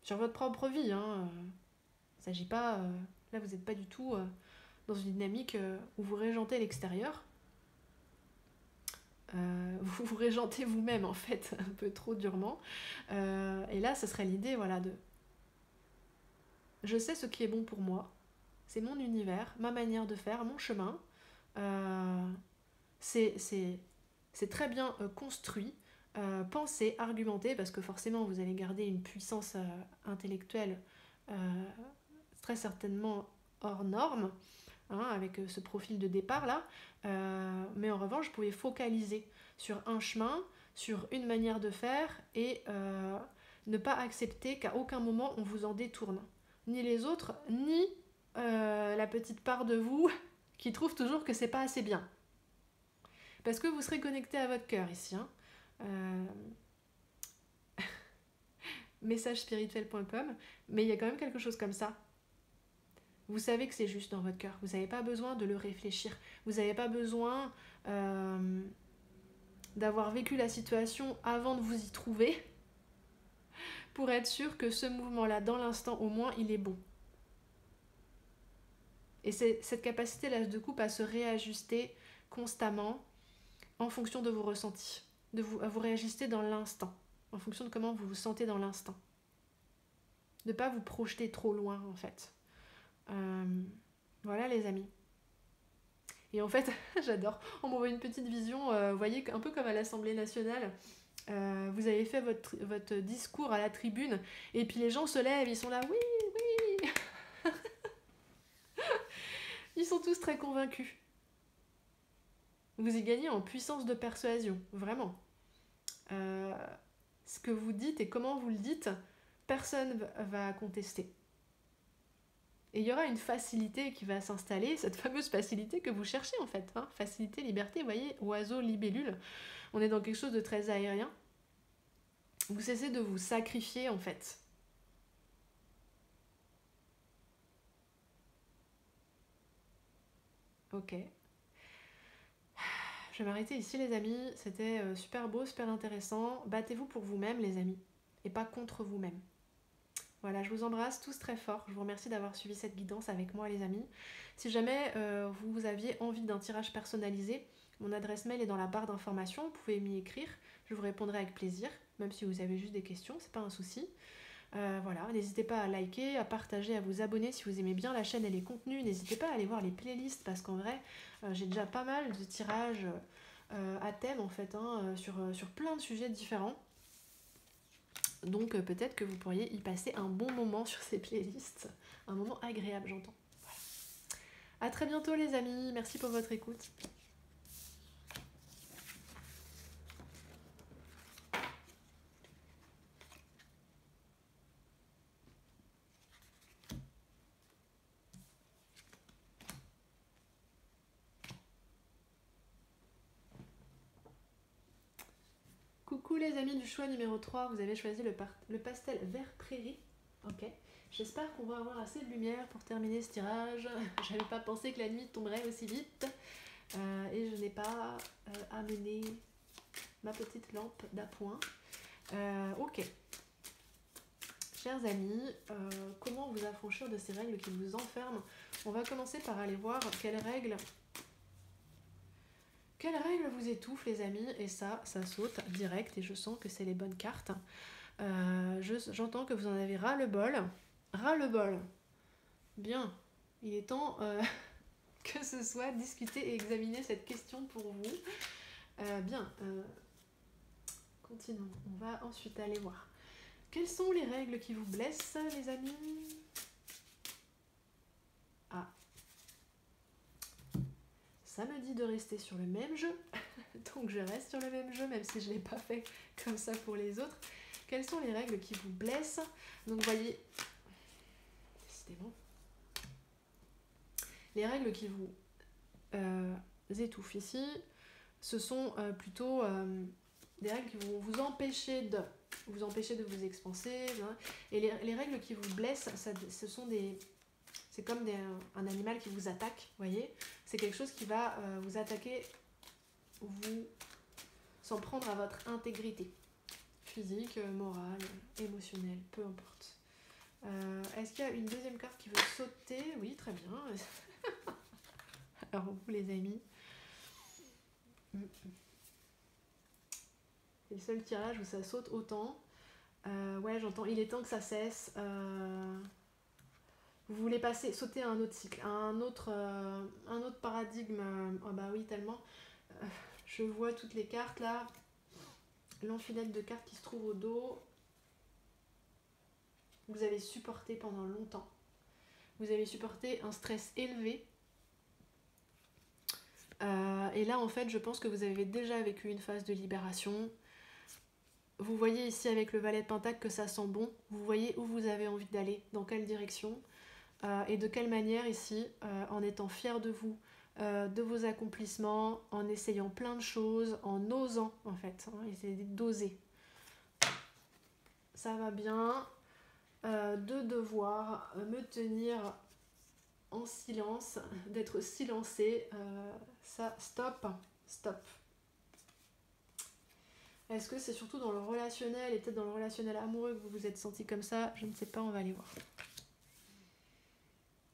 Sur votre propre vie, hein. Il ne s'agit pas... là, vous n'êtes pas du tout dans une dynamique où vous régentez l'extérieur. Vous vous régentez vous-même en fait un peu trop durement, et là ce serait l'idée, voilà, de je sais ce qui est bon pour moi, c'est mon univers, ma manière de faire, mon chemin, c'est très bien construit, pensé, argumenté, parce que forcément vous allez garder une puissance intellectuelle très certainement hors norme, hein, avec ce profil de départ là, mais en revanche vous pouvez focaliser sur un chemin, sur une manière de faire, et ne pas accepter qu'à aucun moment on vous en détourne, ni les autres, ni la petite part de vous qui trouve toujours que c'est pas assez bien, parce que vous serez connecté à votre cœur ici, hein. Messagespirituel.com, mais il y a quand même quelque chose comme ça. Vous savez que c'est juste dans votre cœur. Vous n'avez pas besoin de le réfléchir. Vous n'avez pas besoin d'avoir vécu la situation avant de vous y trouver pour être sûr que ce mouvement-là, dans l'instant au moins, il est bon. Et c'est cette capacité, l'as de coupe, à se réajuster constamment en fonction de vos ressentis. Vous réagissez dans l'instant, en fonction de comment vous vous sentez dans l'instant. De ne pas vous projeter trop loin, en fait. Voilà les amis. Et en fait, j'adore, on m'envoie une petite vision, vous voyez, un peu comme à l'Assemblée nationale, vous avez fait votre discours à la tribune, et puis les gens se lèvent, ils sont là, oui, oui. Ils sont tous très convaincus. Vous y gagnez en puissance de persuasion, vraiment. Ce que vous dites et comment vous le dites, personne va contester. Et il y aura une facilité qui va s'installer, cette fameuse facilité que vous cherchez en fait, hein. Facilité, liberté, vous voyez, oiseau, libellule, on est dans quelque chose de très aérien. Vous cessez de vous sacrifier en fait. Ok. Je vais m'arrêter ici les amis, c'était super beau, super intéressant. Battez-vous pour vous-même les amis, et pas contre vous-même. Voilà, je vous embrasse tous très fort. Je vous remercie d'avoir suivi cette guidance avec moi les amis. Si jamais vous aviez envie d'un tirage personnalisé, mon adresse mail est dans la barre d'informations, vous pouvez m'y écrire, je vous répondrai avec plaisir, même si vous avez juste des questions, c'est pas un souci. Voilà, n'hésitez pas à liker, à partager, à vous abonner si vous aimez bien la chaîne et les contenus. N'hésitez pas à aller voir les playlists parce qu'en vrai, j'ai déjà pas mal de tirages à thème en fait, hein, sur plein de sujets différents. Donc peut-être que vous pourriez y passer un bon moment sur ces playlists, un moment agréable j'entends. Voilà. À très bientôt les amis, merci pour votre écoute. Coucou les amis du choix numéro 3, vous avez choisi le pastel vert prairie. Ok. J'espère qu'on va avoir assez de lumière pour terminer ce tirage. J'avais pas pensé que la nuit tomberait aussi vite. Et je n'ai pas amené ma petite lampe d'appoint. Ok. Chers amis, comment vous affranchir de ces règles qui vous enferment? On va commencer par aller voir quelles règles vous étouffent les amis, et ça saute direct et je sens que c'est les bonnes cartes. J'entends que vous en avez ras-le-bol. Ras-le-bol. Bien, il est temps que ce soit discuté et examiné cette question pour vous. Bien, continuons. On va ensuite aller voir. Quelles sont les règles qui vous blessent, les amis? Ah. Ça me dit de rester sur le même jeu. Donc je reste sur le même jeu, même si je ne l'ai pas fait comme ça pour les autres. Quelles sont les règles qui vous blessent? Donc voyez, décidément, les règles qui vous étouffent ici, ce sont plutôt des règles qui vont vous empêcher de vous expanser. Hein. Et les règles qui vous blessent, ce sont des... C'est comme un animal qui vous attaque, voyez. C'est quelque chose qui va vous attaquer, vous s'en prendre à votre intégrité. Physique, morale, émotionnelle, peu importe. Est-ce qu'il y a une deuxième carte qui veut sauter? Oui, très bien. Alors vous les amis. C'est le seul tirage où ça saute autant. Ouais, j'entends. Il est temps que ça cesse. Vous voulez sauter à un autre cycle, à un autre paradigme. Oh bah oui, tellement. Je vois toutes les cartes là. L'enfilade de cartes qui se trouve au dos. Vous avez supporté pendant longtemps. Vous avez supporté un stress élevé. Et là, en fait, je pense que vous avez déjà vécu une phase de libération. Vous voyez ici avec le valet de pentacle que ça sent bon. Vous voyez où vous avez envie d'aller, dans quelle direction. Et de quelle manière ici, en étant fier de vous, de vos accomplissements, en essayant plein de choses, en osant en fait, hein, essayez d'oser. Ça va bien, de devoir me tenir en silence, d'être silencé, ça, stop. Est-ce que c'est surtout dans le relationnel et peut-être dans le relationnel amoureux que vous vous êtes senti comme ça? Je ne sais pas, on va aller voir.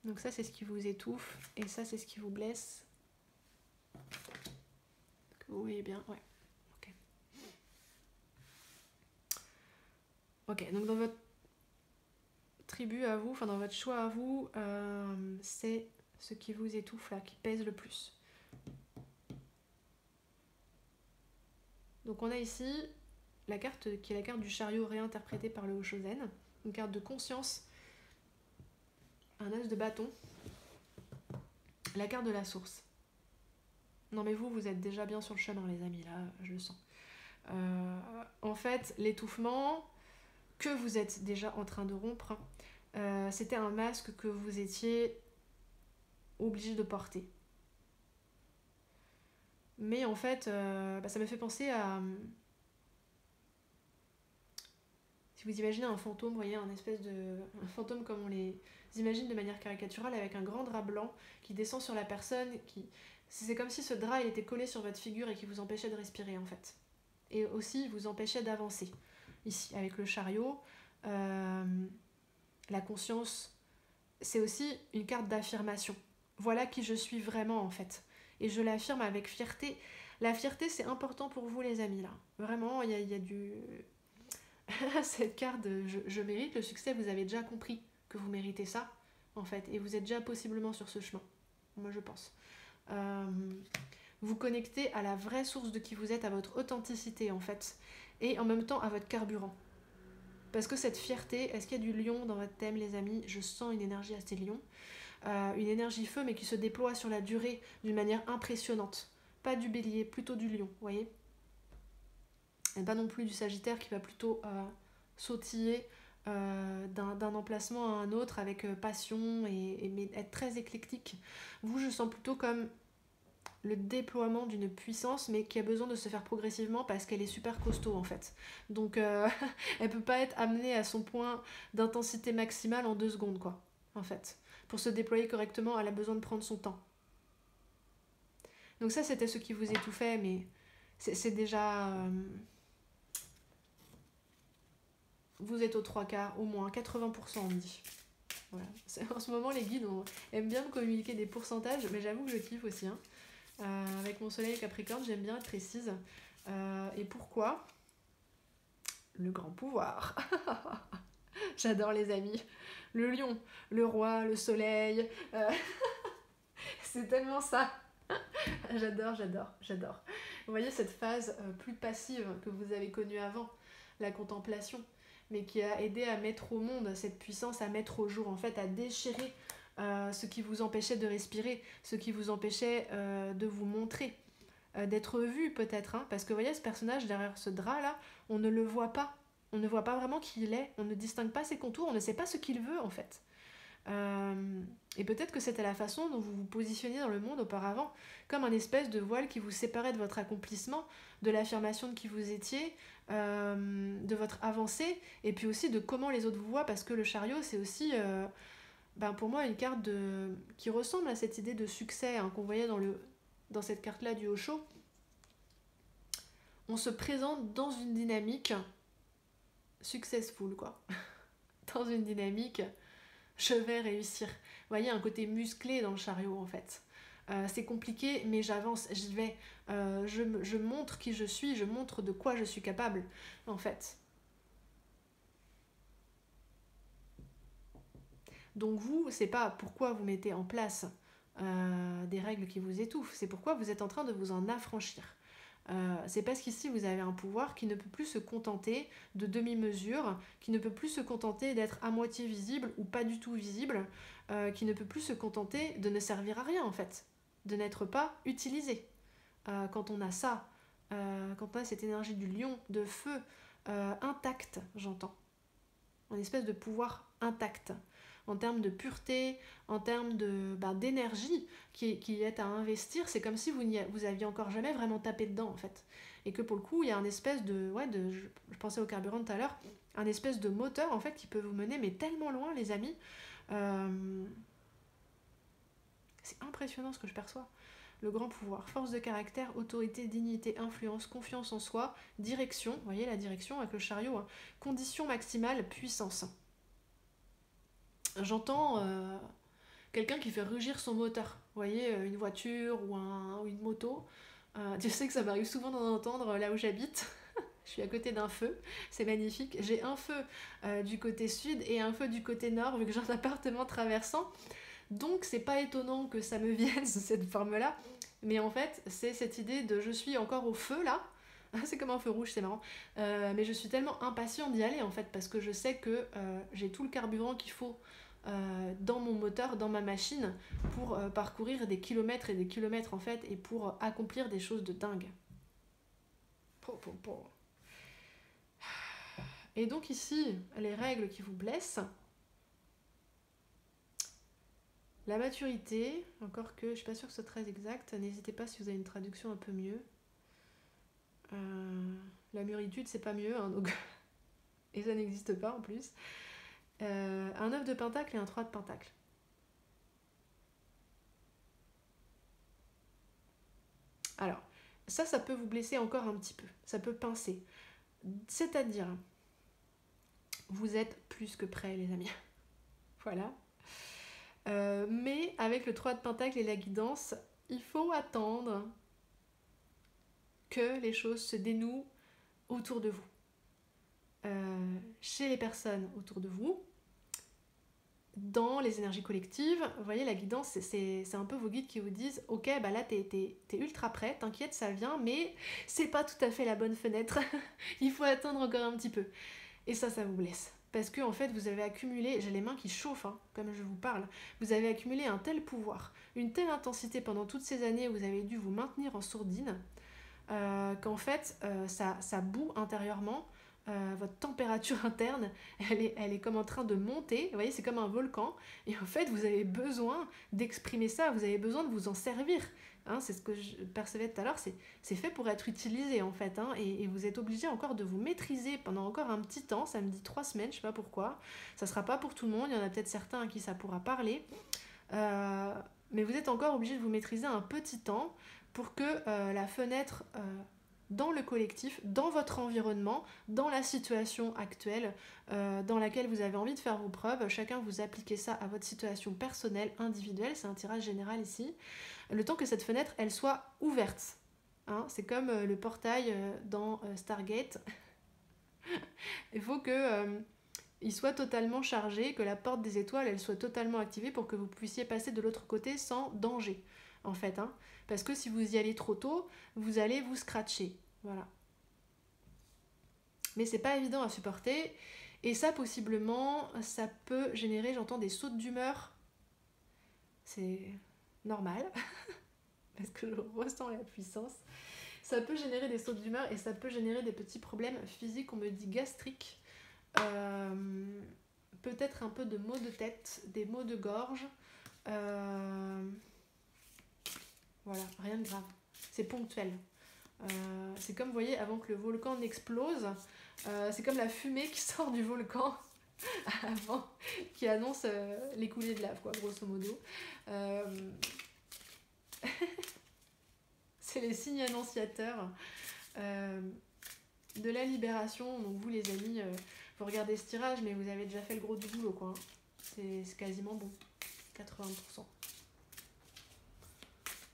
Donc ça, c'est ce qui vous étouffe. Et ça, c'est ce qui vous blesse. Oui, bien, ouais. Ok, donc dans votre tribu à vous, enfin dans votre choix à vous, c'est ce qui vous étouffe là, qui pèse le plus. Donc on a ici la carte qui est la carte du chariot réinterprétée par le Hoshozen. Une carte de conscience. Un as de bâton. La carte de la source. Non mais vous êtes déjà bien sur le chemin les amis, là, je le sens. En fait, l'étouffement que vous êtes déjà en train de rompre, c'était un masque que vous étiez obligé de porter. Mais en fait, ça me fait penser à... Si vous imaginez un fantôme, vous voyez, un fantôme comme on les imagine de manière caricaturale, avec un grand drap blanc qui descend sur la personne, c'est comme si ce drap il était collé sur votre figure et qui vous empêchait de respirer en fait. Et aussi vous empêchait d'avancer. Ici, avec le chariot, la conscience, c'est aussi une carte d'affirmation. Voilà qui je suis vraiment en fait. Et je l'affirme avec fierté. La fierté, c'est important pour vous les amis là. Vraiment, il y a du... Cette carte de je mérite le succès, vous avez déjà compris que vous méritez ça, en fait, et vous êtes déjà possiblement sur ce chemin, moi je pense. Vous connectez à la vraie source de qui vous êtes, à votre authenticité, en fait, et en même temps à votre carburant. Parce que cette fierté, est-ce qu'il y a du lion dans votre thème, les amis? Je sens une énergie assez lion, une énergie feu, mais qui se déploie sur la durée d'une manière impressionnante. Pas du bélier, plutôt du lion, vous voyez? Et pas non plus du Sagittaire qui va plutôt sautiller d'un emplacement à un autre avec passion et être très éclectique. Vous, je sens plutôt comme le déploiement d'une puissance, mais qui a besoin de se faire progressivement parce qu'elle est super costaud en fait. Donc elle peut pas être amenée à son point d'intensité maximale en 2 secondes quoi, en fait. Pour se déployer correctement, elle a besoin de prendre son temps. Donc ça c'était ce qui vous étouffait, mais c'est déjà... vous êtes aux 3/4, au moins 80% on me dit. Voilà. En ce moment les guides aiment bien me communiquer des pourcentages, mais j'avoue que je kiffe aussi. Hein. Avec mon soleil Capricorne, j'aime bien être précise. Et pourquoi ? Le grand pouvoir. J'adore les amis. Le lion, le roi, le soleil. C'est tellement ça. J'adore. Vous voyez cette phase plus passive que vous avez connue avant, la contemplation, mais qui a aidé à mettre au monde cette puissance, à mettre au jour, en fait, à déchirer ce qui vous empêchait de respirer, ce qui vous empêchait de vous montrer, d'être vu peut-être, hein, parce que vous voyez ce personnage derrière ce drap là, on ne le voit pas, on ne voit pas vraiment qui il est, on ne distingue pas ses contours, on ne sait pas ce qu'il veut en fait. Et peut-être que c'était la façon dont vous vous positionniez dans le monde auparavant, comme un espèce de voile qui vous séparait de votre accomplissement, de l'affirmation de qui vous étiez, de votre avancée, et puis aussi de comment les autres vous voient, parce que le chariot c'est aussi pour moi une carte qui ressemble à cette idée de succès hein, qu'on voyait dans cette carte là du Osho. On se présente dans une dynamique successful quoi, dans une dynamique je vais réussir. Vous voyez, un côté musclé dans le chariot en fait. C'est compliqué, mais j'avance, j'y vais. Je montre qui je suis, je montre de quoi je suis capable, en fait. Donc vous, c'est pas pourquoi vous mettez en place des règles qui vous étouffent, c'est pourquoi vous êtes en train de vous en affranchir. C'est parce qu'ici vous avez un pouvoir qui ne peut plus se contenter de demi-mesure, qui ne peut plus se contenter d'être à moitié visible ou pas du tout visible, qui ne peut plus se contenter de ne servir à rien en fait, de n'être pas utilisé. Quand on a ça, quand on a cette énergie du lion, de feu, intacte, j'entends, une espèce de pouvoir intact, en termes de pureté, en termes d'énergie qui est à investir, c'est comme si vous aviez encore jamais vraiment tapé dedans en fait. Et que pour le coup, il y a un espèce je pensais au carburant tout à l'heure, un espèce de moteur en fait qui peut vous mener mais tellement loin les amis. C'est impressionnant ce que je perçois. Le grand pouvoir, force de caractère, autorité, dignité, influence, confiance en soi, direction, vous voyez la direction avec le chariot, hein, condition maximale, puissance. J'entends quelqu'un qui fait rugir son moteur. Vous voyez, une voiture ou une moto. Je sais que ça m'arrive souvent d'en entendre là où j'habite. Je suis à côté d'un feu, c'est magnifique. J'ai un feu du côté sud et un feu du côté nord, vu que j'ai un appartement traversant. Donc c'est pas étonnant que ça me vienne sous cette forme-là. Mais en fait, c'est cette idée de je suis encore au feu là. C'est comme un feu rouge, c'est marrant. Mais je suis tellement impatient d'y aller en fait, parce que je sais que j'ai tout le carburant qu'il faut dans mon moteur, dans ma machine, pour parcourir des kilomètres et des kilomètres en fait, et pour accomplir des choses de dingue. Et donc ici, les règles qui vous blessent. La maturité, encore que je suis pas sûre que ce soit très exact, n'hésitez pas si vous avez une traduction un peu mieux. La mûritude, c'est pas mieux, hein, donc... et ça n'existe pas en plus. Un 9 de pentacle et un 3 de pentacle. Alors, ça peut vous blesser encore un petit peu. Ça peut pincer. C'est-à-dire, vous êtes plus que prêts, les amis. Voilà. Mais avec le 3 de pentacle et la guidance, il faut attendre que les choses se dénouent autour de vous. Chez les personnes autour de vous, dans les énergies collectives, vous voyez, la guidance, c'est un peu vos guides qui vous disent « Ok, bah là, t'es ultra prêt, t'inquiète, ça vient, mais c'est pas tout à fait la bonne fenêtre. Il faut attendre encore un petit peu. » Et ça vous blesse. Parce que, en fait, vous avez accumulé, j'ai les mains qui chauffent, hein, comme je vous parle, vous avez accumulé un tel pouvoir, une telle intensité pendant toutes ces années où vous avez dû vous maintenir en sourdine, qu'en fait, ça boue intérieurement. votre température interne, elle est comme en train de monter, vous voyez, c'est comme un volcan, et en fait, vous avez besoin d'exprimer ça, vous avez besoin de vous en servir. Hein, c'est ce que je percevais tout à l'heure, c'est fait pour être utilisé en fait, hein, et vous êtes obligé encore de vous maîtriser pendant encore un petit temps, ça me dit 3 semaines, je sais pas pourquoi, ça sera pas pour tout le monde, il y en a peut-être certains à qui ça pourra parler, euh, mais vous êtes encore obligé de vous maîtriser un petit temps pour que la fenêtre dans le collectif, dans votre environnement, dans la situation actuelle dans laquelle vous avez envie de faire vos preuves, chacun vous appliquez ça à votre situation personnelle, individuelle, c'est un tirage général ici, le temps que cette fenêtre, elle soit ouverte. Hein, c'est comme le portail dans Stargate. Il faut que il soit totalement chargé, que la porte des étoiles, elle soit totalement activée pour que vous puissiez passer de l'autre côté sans danger, en fait. Hein. Parce que si vous y allez trop tôt, vous allez vous scratcher. Voilà. Mais c'est pas évident à supporter. Et ça, possiblement, ça peut générer, j'entends, des sautes d'humeur. C'est normal. Parce que je ressens la puissance. Ça peut générer des sautes d'humeur et ça peut générer des petits problèmes physiques, on me dit gastriques, peut-être un peu de maux de tête, des maux de gorge, voilà, rien de grave, c'est ponctuel. C'est comme, vous voyez, avant que le volcan n'explose, c'est comme la fumée qui sort du volcan avant, qui annonce les coulées de lave, quoi, grosso modo. C'est les signes annonciateurs de la libération. Donc vous les amis, vous regardez ce tirage, mais vous avez déjà fait le gros du boulot, quoi. C'est quasiment bon, 80%.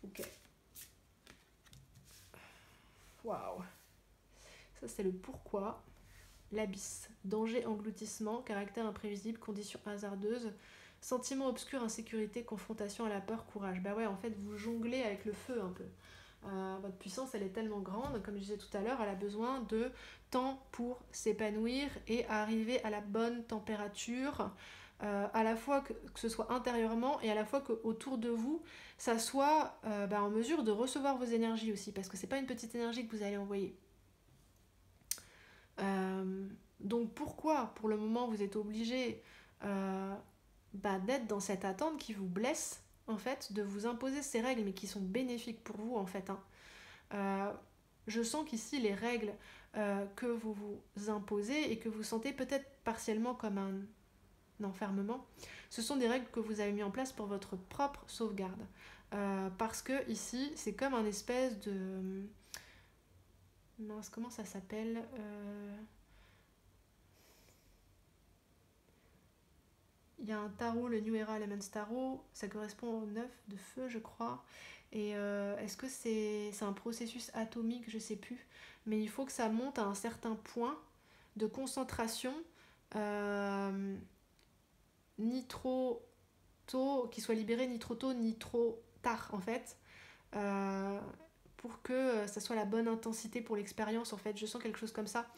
Ok. Waouh. Ça c'est le pourquoi. L'abysse. Danger, engloutissement, caractère imprévisible, conditions hasardeuses, sentiment obscur, insécurité, confrontation à la peur, courage. Bah ouais, en fait, vous jonglez avec le feu un peu. Votre puissance, elle est tellement grande, comme je disais tout à l'heure, elle a besoin de temps pour s'épanouir et arriver à la bonne température, à la fois que ce soit intérieurement et à la fois qu'autour de vous, ça soit en mesure de recevoir vos énergies aussi, parce que c'est pas une petite énergie que vous allez envoyer. Donc pourquoi, pour le moment, vous êtes obligé d'être dans cette attente qui vous blesse, en fait, de vous imposer ces règles, mais qui sont bénéfiques pour vous, en fait. Hein. Je sens qu'ici, les règles que vous vous imposez et que vous sentez peut-être partiellement comme un enfermement, ce sont des règles que vous avez mis en place pour votre propre sauvegarde. Parce que ici, c'est comme un espèce de... Mince, comment ça s'appelle Il y a un tarot, le New Era Elements Tarot, ça correspond au 9 de feu, je crois. Et est-ce que c'est un processus atomique, je sais plus. Mais il faut que ça monte à un certain point de concentration, ni trop tôt, qu'il soit libéré ni trop tôt, ni trop tard, en fait. Pour que ça soit la bonne intensité pour l'expérience, en fait. Je sens quelque chose comme ça.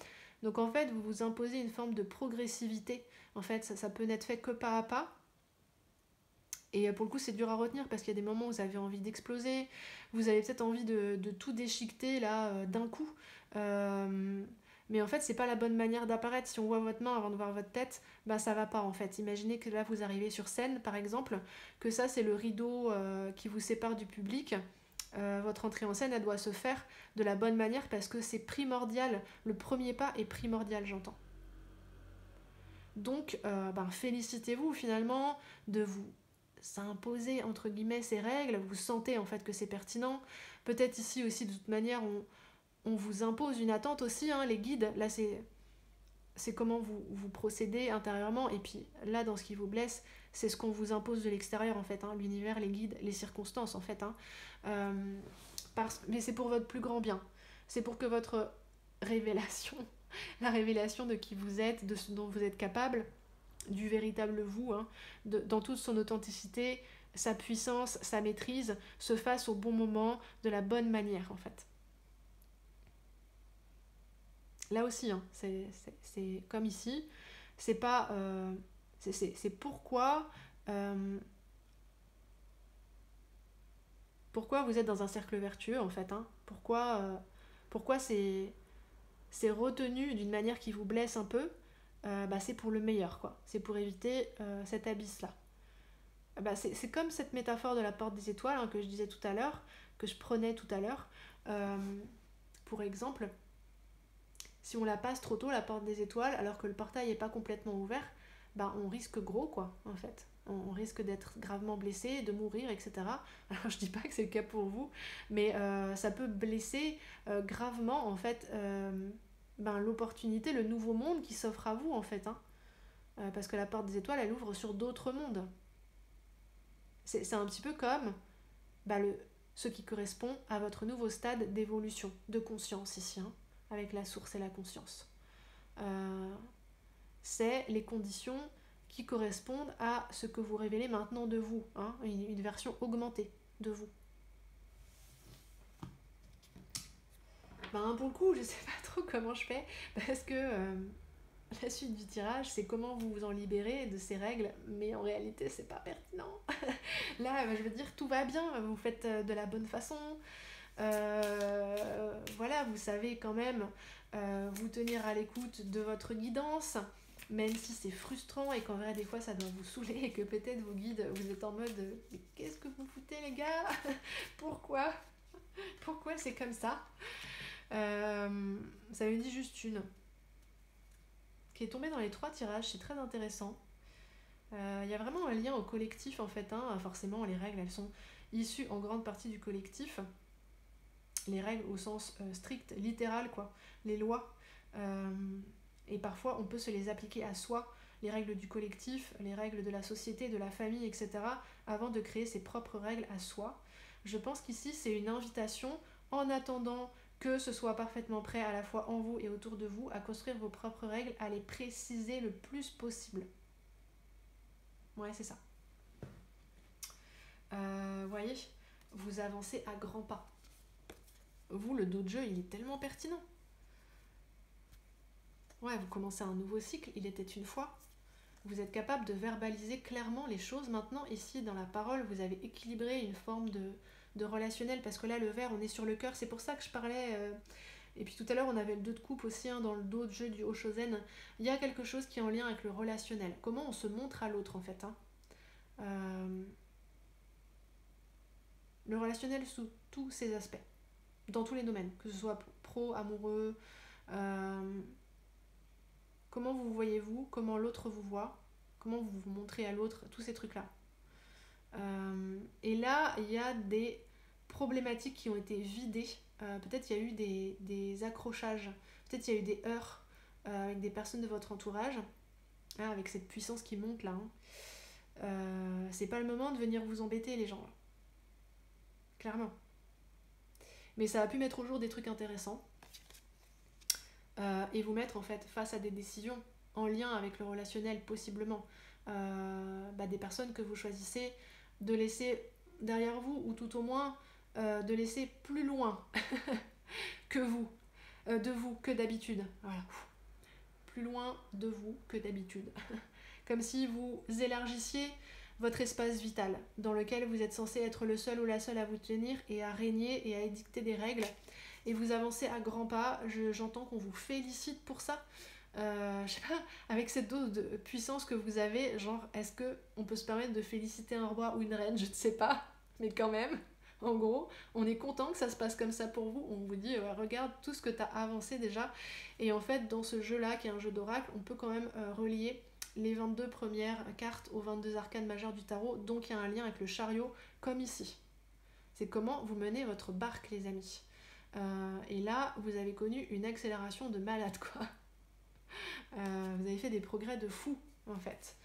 Donc en fait, vous vous imposez une forme de progressivité. En fait, ça peut n'être fait que pas à pas. Et pour le coup, c'est dur à retenir parce qu'il y a des moments où vous avez envie d'exploser, vous avez peut-être envie de tout déchiqueter là d'un coup. Mais en fait, c'est pas la bonne manière d'apparaître. Si on voit votre main avant de voir votre tête, ben ça va pas en fait. Imaginez que là vous arrivez sur scène par exemple, que ça c'est le rideau qui vous sépare du public. Votre entrée en scène, elle doit se faire de la bonne manière parce que c'est primordial. Le premier pas est primordial, j'entends. Donc, félicitez-vous finalement de vous imposer entre guillemets ces règles. Vous sentez en fait que c'est pertinent. Peut-être ici aussi, de toute manière, on vous impose une attente aussi. Hein, les guides, là c'est comment vous procédez intérieurement. Et puis là, dans ce qui vous blesse, c'est ce qu'on vous impose de l'extérieur en fait. Hein, l'univers, les guides, les circonstances en fait. Hein. Mais c'est pour votre plus grand bien. C'est pour que votre révélation, la révélation de qui vous êtes, de ce dont vous êtes capable, du véritable vous, hein, dans toute son authenticité, sa puissance, sa maîtrise, se fasse au bon moment, de la bonne manière en fait. Là aussi, hein, c'est comme ici, c'est pas... c'est pourquoi... pourquoi vous êtes dans un cercle vertueux en fait, hein. Pourquoi c'est c'est retenu d'une manière qui vous blesse un peu, c'est pour le meilleur, quoi. C'est pour éviter cet abysse-là. C'est comme cette métaphore de la porte des étoiles hein, que je disais tout à l'heure, que je prenais tout à l'heure. Pour exemple, si on la passe trop tôt, la porte des étoiles, alors que le portail n'est pas complètement ouvert, on risque gros, quoi, en fait. On risque d'être gravement blessé, de mourir, etc. Alors, je dis pas que c'est le cas pour vous, mais ça peut blesser gravement, en fait, l'opportunité, le nouveau monde qui s'offre à vous, en fait. Hein. Parce que la porte des étoiles, elle ouvre sur d'autres mondes. C'est un petit peu comme ce qui correspond à votre nouveau stade d'évolution, de conscience ici, hein, avec la source et la conscience. C'est les conditions qui correspondent à ce que vous révélez maintenant de vous, hein, une version augmentée de vous. Pour le coup, je sais pas trop comment je fais, parce que la suite du tirage, c'est comment vous vous en libérez de ces règles, mais en réalité, c'est pas pertinent. Là, je veux dire, tout va bien, vous faites de la bonne façon. Voilà, vous savez quand même vous tenir à l'écoute de votre guidance, même si c'est frustrant et qu'en vrai, des fois, ça doit vous saouler et que peut-être vos guides, vous êtes en mode mais qu'est-ce que vous foutez, les gars? Pourquoi c'est comme ça? Ça lui dit juste une qui est tombée dans les 3 tirages, c'est très intéressant. Il y a vraiment un lien au collectif en fait, hein. Forcément les règles elles sont issues en grande partie du collectif, les règles au sens strict, littéral quoi, les lois, et parfois on peut se les appliquer à soi, les règles du collectif, les règles de la société, de la famille, etc., avant de créer ses propres règles à soi. Je pense qu'ici c'est une invitation, en attendant que ce soit parfaitement prêt à la fois en vous et autour de vous, à construire vos propres règles, à les préciser le plus possible. Ouais, c'est ça. Voyez, vous avancez à grands pas. Vous, le dos de jeu, il est tellement pertinent. Ouais, vous commencez un nouveau cycle, il était une fois. Vous êtes capable de verbaliser clairement les choses maintenant. Ici, dans la parole, vous avez équilibré une forme de relationnel, parce que là, le verre, on est sur le cœur. C'est pour ça que je parlais... Et puis tout à l'heure, on avait le 2 de coupe aussi, hein, dans le dos de jeu du Oshozen. Il y a quelque chose qui est en lien avec le relationnel. Comment on se montre à l'autre, en fait. Hein. Le relationnel sous tous ses aspects, dans tous les domaines, que ce soit pro, amoureux, comment vous voyez-vous, comment l'autre vous voit, comment vous vous montrez à l'autre, tous ces trucs-là. Et là, il y a des problématiques qui ont été vidées. Peut-être il y a eu des accrochages, peut-être il y a eu des heurts avec des personnes de votre entourage, hein, avec cette puissance qui monte là. Hein. C'est pas le moment de venir vous embêter, les gens. Là. Clairement. Mais ça a pu mettre au jour des trucs intéressants et vous mettre en fait face à des décisions en lien avec le relationnel possiblement. Des personnes que vous choisissez de laisser derrière vous ou tout au moins de laisser plus loin que vous, de vous que d'habitude. Voilà. Plus loin de vous que d'habitude. Comme si vous élargissiez votre espace vital, dans lequel vous êtes censé être le seul ou la seule à vous tenir et à régner et à édicter des règles. Et vous avancez à grands pas, j'entends qu'on vous félicite pour ça. Je sais pas, avec cette dose de puissance que vous avez, genre, est-ce qu'on peut se permettre de féliciter un roi ou une reine? Je ne sais pas, mais quand même, en gros, on est content que ça se passe comme ça pour vous. On vous dit, regarde tout ce que tu as avancé déjà. Et en fait, dans ce jeu-là, qui est un jeu d'oracle, on peut quand même relier les 22 premières cartes aux 22 arcanes majeures du tarot, donc il y a un lien avec le chariot, comme ici. C'est comment vous menez votre barque, les amis. Et là, vous avez connu une accélération de malade, quoi. Vous avez fait des progrès de fou, en fait.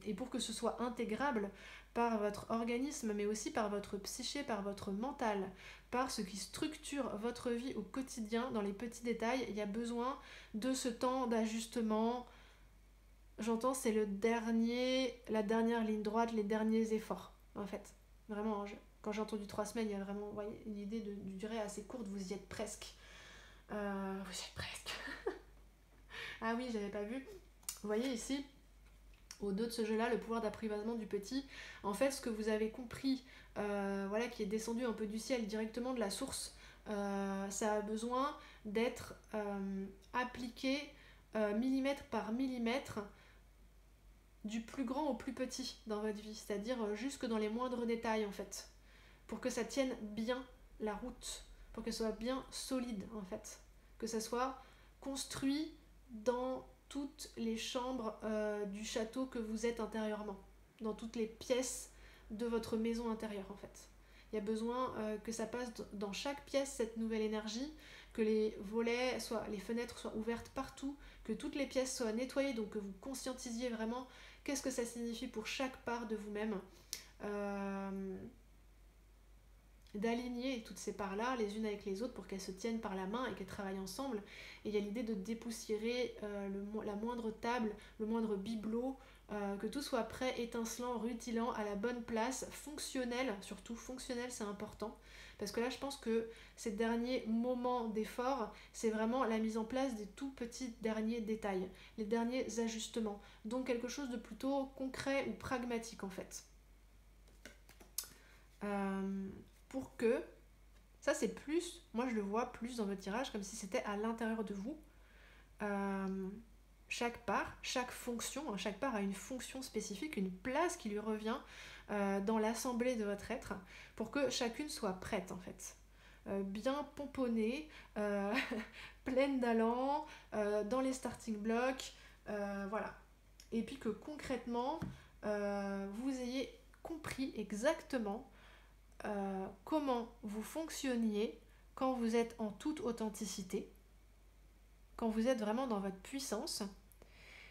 Et pour que ce soit intégrable par votre organisme, mais aussi par votre psyché, par votre mental, par ce qui structure votre vie au quotidien, dans les petits détails, il y a besoin de ce temps d'ajustement. J'entends, c'est la dernière ligne droite, les derniers efforts, en fait. Vraiment, quand j'ai entendu 3 semaines, il y a vraiment une idée de durée assez courte, vous y êtes presque. Vous y êtes presque. Ah oui, j'avais pas vu. Vous voyez ici, au dos de ce jeu-là, le pouvoir d'apprivoisement du petit. En fait, ce que vous avez compris, qui est descendu un peu du ciel, directement de la source, Ça a besoin d'être appliqué millimètre par millimètre, du plus grand au plus petit dans votre vie, c'est-à-dire jusque dans les moindres détails en fait, pour que ça tienne bien la route, pour que ce soit bien solide en fait, que ça soit construit dans toutes les chambres du château que vous êtes intérieurement, dans toutes les pièces de votre maison intérieure en fait. Il y a besoin que ça passe dans chaque pièce, cette nouvelle énergie, que les volets, les fenêtres soient ouvertes partout, que toutes les pièces soient nettoyées, donc que vous conscientisiez vraiment qu'est-ce que ça signifie pour chaque part de vous-même. D'aligner toutes ces parts-là les unes avec les autres pour qu'elles se tiennent par la main et qu'elles travaillent ensemble. Et il y a l'idée de dépoussiérer la moindre table, le moindre bibelot, que tout soit prêt, étincelant, rutilant, à la bonne place, fonctionnel, surtout fonctionnel, c'est important. Parce que là, je pense que ces derniers moments d'effort, c'est vraiment la mise en place des tout petits derniers détails, les derniers ajustements. Donc quelque chose de plutôt concret ou pragmatique en fait. Pour que, ça c'est plus, moi je le vois plus dans votre tirage comme si c'était à l'intérieur de vous. Chaque part, chaque fonction, chaque part a une fonction spécifique, une place qui lui revient dans l'assemblée de votre être, pour que chacune soit prête en fait. Bien pomponnée, pleine d'allant, dans les starting blocks, voilà. Et puis que concrètement, vous ayez compris exactement comment vous fonctionniez quand vous êtes en toute authenticité, quand vous êtes vraiment dans votre puissance,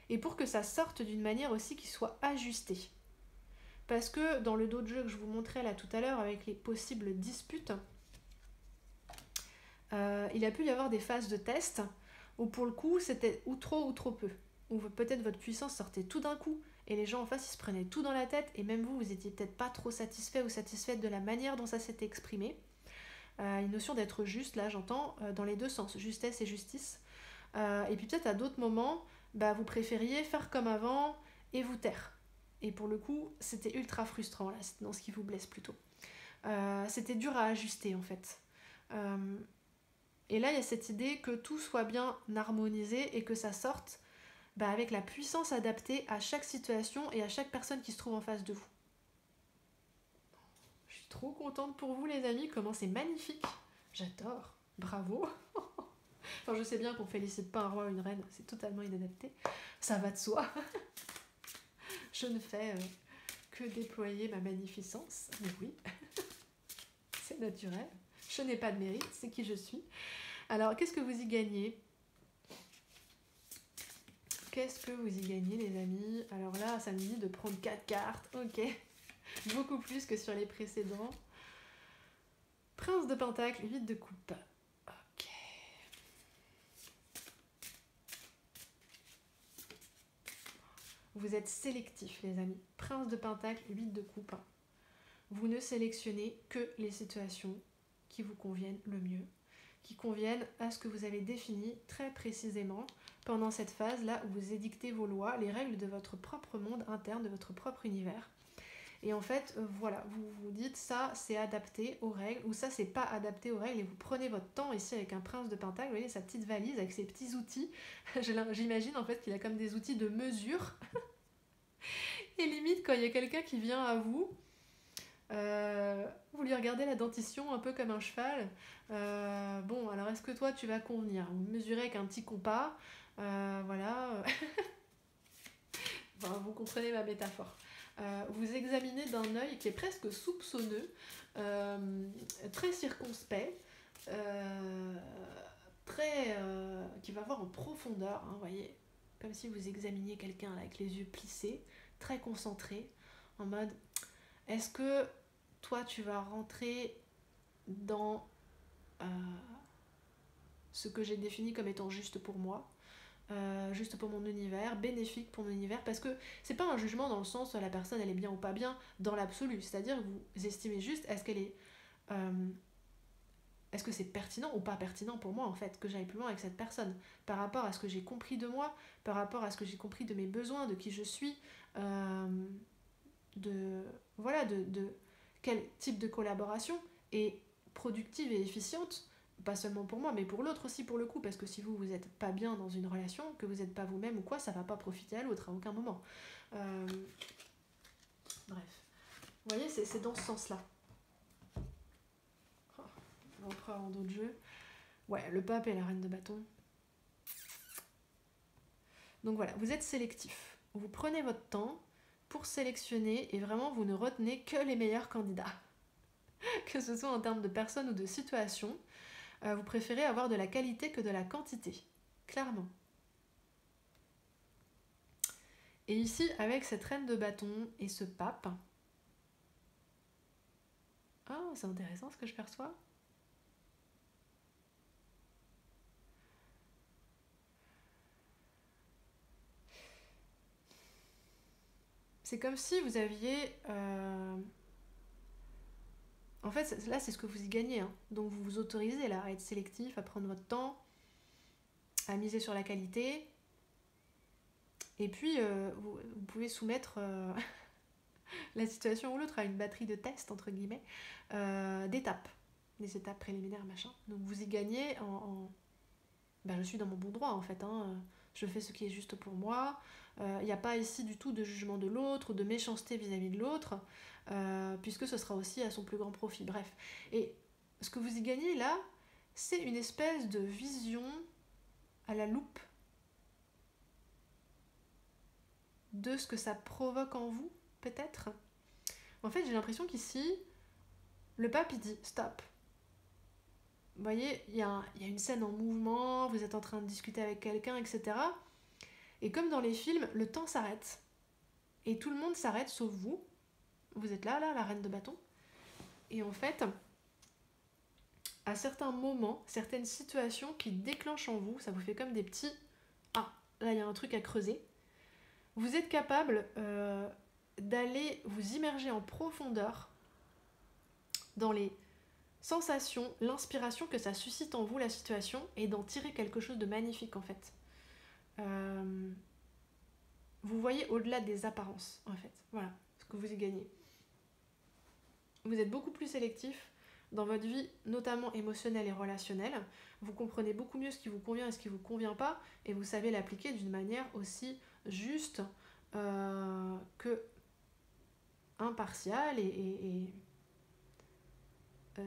et pour que ça sorte d'une manière aussi qui soit ajustée. Parce que dans le dos de jeu que je vous montrais là tout à l'heure avec les possibles disputes, il a pu y avoir des phases de test où pour le coup c'était ou trop peu, où peut-être votre puissance sortait tout d'un coup et les gens en face ils se prenaient tout dans la tête et même vous étiez peut-être pas trop satisfait ou satisfaite de la manière dont ça s'était exprimé. Une notion d'être juste, là j'entends, dans les deux sens, justesse et justice. Et puis peut-être à d'autres moments, vous préfériez faire comme avant et vous taire. Et pour le coup, c'était ultra frustrant, là, c'est dans ce qui vous blesse plutôt. C'était dur à ajuster en fait. Et là, il y a cette idée que tout soit bien harmonisé et que ça sorte avec la puissance adaptée à chaque situation et à chaque personne qui se trouve en face de vous. Je suis trop contente pour vous les amis, comment c'est magnifique. J'adore, bravo. Enfin, je sais bien qu'on félicite pas un roi ou une reine, c'est totalement inadapté. Ça va de soi. Je ne fais que déployer ma magnificence, mais oui, c'est naturel. Je n'ai pas de mérite, c'est qui je suis. Alors, qu'est-ce que vous y gagnez ? Qu'est-ce que vous y gagnez, les amis ? Alors là, ça me dit de prendre 4 cartes, ok. Beaucoup plus que sur les précédents. Prince de Pentacle, 8 de coupe. Ok. Vous êtes sélectif, les amis. Prince de Pentacle, 8 de coupe. Vous ne sélectionnez que les situations qui vous conviennent le mieux, qui conviennent à ce que vous avez défini très précisément pendant cette phase-là où vous édictez vos lois, les règles de votre propre monde interne, de votre propre univers. Et en fait, voilà, vous vous dites ça c'est adapté aux règles, ou ça c'est pas adapté aux règles, et vous prenez votre temps ici avec un prince de Pentacle, vous voyez sa petite valise avec ses petits outils. J'imagine en fait qu'il a comme des outils de mesure. Et limite, quand il y a quelqu'un qui vient à vous, vous lui regardez la dentition un peu comme un cheval. Bon, alors est-ce que toi tu vas convenir ? Vous mesurez avec un petit compas, voilà. Enfin, vous comprenez ma métaphore. Vous examinez d'un œil qui est presque soupçonneux, très circonspect, qui va voir en profondeur, hein, voyez, comme si vous examiniez quelqu'un là, avec les yeux plissés, très concentré, en mode est-ce que toi tu vas rentrer dans ce que j'ai défini comme étant juste pour moi, juste pour mon univers, bénéfique pour mon univers, parce que c'est pas un jugement dans le sens la personne elle est bien ou pas bien dans l'absolu, c'est-à-dire que vous estimez juste est-ce que c'est pertinent ou pas pertinent pour moi en fait que j'aille plus loin avec cette personne par rapport à ce que j'ai compris de moi, par rapport à ce que j'ai compris de mes besoins, de qui je suis, de quel type de collaboration est productive et efficiente pas seulement pour moi, mais pour l'autre aussi pour le coup, parce que si vous êtes pas bien dans une relation, que vous n'êtes pas vous-même ou quoi, ça va pas profiter à l'autre à aucun moment. Bref. Vous voyez, c'est dans ce sens-là. Oh, l'empereur en dos de jeu. Ouais, le pape et la reine de bâton. Donc voilà, vous êtes sélectif. Vous prenez votre temps pour sélectionner et vraiment vous ne retenez que les meilleurs candidats. Que ce soit en termes de personnes ou de situations, vous préférez avoir de la qualité que de la quantité. Clairement. Et ici, avec cette reine de bâton et ce pape... Ah, c'est intéressant ce que je perçois. C'est comme si vous aviez... En fait, là, c'est ce que vous y gagnez. Hein. Donc, vous vous autorisez là, à être sélectif, à prendre votre temps, à miser sur la qualité. Et puis, vous pouvez soumettre la situation ou l'autre à une batterie de tests, entre guillemets, d'étapes. Des étapes préliminaires, machin. Donc, vous y gagnez en... Ben, je suis dans mon bon droit, en fait. Hein. Je fais ce qui est juste pour moi. Il n'y a pas ici du tout de jugement de l'autre ou de méchanceté vis-à-vis de l'autre, puisque ce sera aussi à son plus grand profit. Bref. Et ce que vous y gagnez là, c'est une espèce de vision à la loupe de ce que ça provoque en vous, peut-être. En fait, j'ai l'impression qu'ici, le pape, il dit stop. Vous voyez, il y a une scène en mouvement, vous êtes en train de discuter avec quelqu'un, etc. Et comme dans les films, le temps s'arrête. Et tout le monde s'arrête, sauf vous. Vous êtes là, la reine de bâton. Et en fait, à certains moments, certaines situations qui déclenchent en vous, ça vous fait comme des petits... Ah, là, il y a un truc à creuser. Vous êtes capable d'aller vous immerger en profondeur dans les sensations, l'inspiration que ça suscite en vous, la situation, et d'en tirer quelque chose de magnifique, en fait. Vous voyez au-delà des apparences, en fait. Voilà ce que vous y gagnez. Vous êtes beaucoup plus sélectif dans votre vie, notamment émotionnelle et relationnelle. Vous comprenez beaucoup mieux ce qui vous convient et ce qui ne vous convient pas, et vous savez l'appliquer d'une manière aussi juste que impartiale et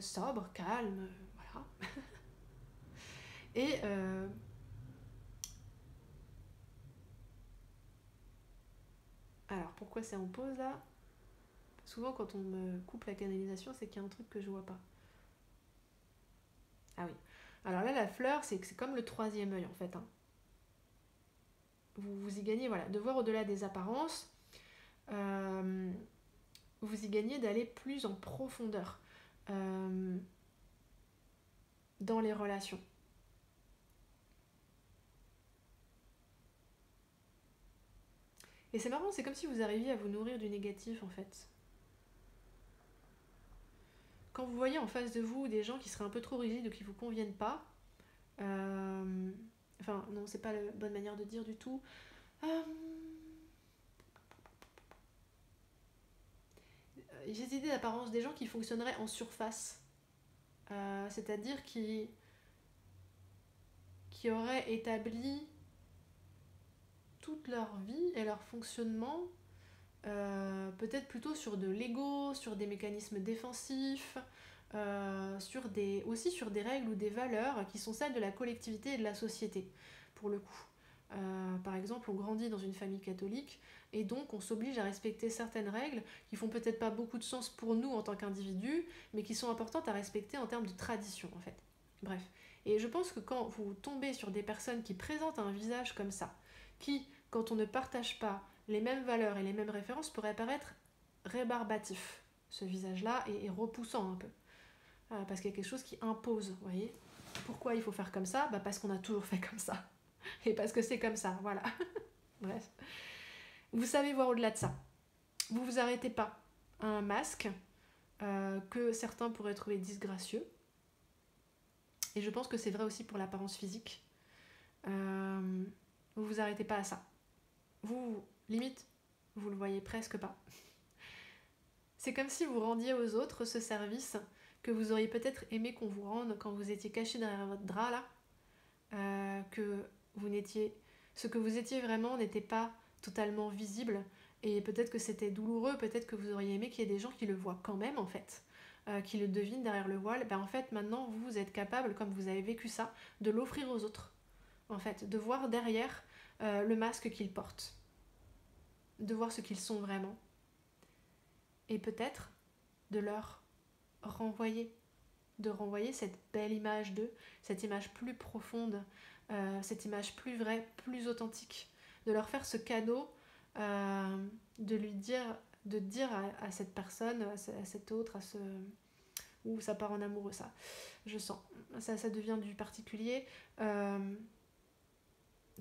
sobre, calme, voilà. Et alors, pourquoi c'est en pause là ? Souvent, quand on me coupe la canalisation, c'est qu'il y a un truc que je vois pas. Ah oui. Alors là, la fleur, c'est comme le troisième œil, en fait. Hein. Vous y gagnez, voilà, de voir au-delà des apparences. Vous y gagnez d'aller plus en profondeur dans les relations. Et c'est marrant, c'est comme si vous arriviez à vous nourrir du négatif, en fait. Quand vous voyez en face de vous des gens qui seraient un peu trop rigides ou qui vous conviennent pas, enfin, non, c'est pas la bonne manière de dire du tout. J'ai cette idée d'apparence des gens qui fonctionneraient en surface. C'est-à-dire qui auraient établi toute leur vie et leur fonctionnement peut-être plutôt sur de l'ego, sur des mécanismes défensifs, aussi sur des règles ou des valeurs qui sont celles de la collectivité et de la société, pour le coup. Par exemple, on grandit dans une famille catholique et donc on s'oblige à respecter certaines règles qui font peut-être pas beaucoup de sens pour nous en tant qu'individus, mais qui sont importantes à respecter en termes de tradition, en fait. Bref. Et je pense que quand vous tombez sur des personnes qui présentent un visage comme ça, qui, quand on ne partage pas les mêmes valeurs et les mêmes références, pourrait paraître rébarbatif, ce visage-là, et repoussant un peu. Parce qu'il y a quelque chose qui impose, vous voyez. Pourquoi il faut faire comme ça ? Parce qu'on a toujours fait comme ça. Et parce que c'est comme ça, voilà. Bref. Vous savez voir au-delà de ça. Vous vous arrêtez pas à un masque que certains pourraient trouver disgracieux. Et je pense que c'est vrai aussi pour l'apparence physique. Vous vous arrêtez pas à ça. Vous, limite, vous le voyez presque pas. C'est comme si vous rendiez aux autres ce service que vous auriez peut-être aimé qu'on vous rende quand vous étiez caché derrière votre drap là, que vous n'étiez, ce que vous étiez vraiment n'était pas totalement visible, et peut-être que c'était douloureux, peut-être que vous auriez aimé qu'il y ait des gens qui le voient quand même en fait, qui le devinent derrière le voile. En fait maintenant vous êtes capable, comme vous avez vécu ça, de l'offrir aux autres, en fait, de voir derrière le masque qu'ils portent, de voir ce qu'ils sont vraiment, et peut-être de leur renvoyer cette belle image d'eux, cette image plus profonde, cette image plus vraie, plus authentique, de leur faire ce cadeau, de dire à cette personne, à cet autre, à ce... Ouh, ça part en amoureux, ça, je sens, ça devient du particulier.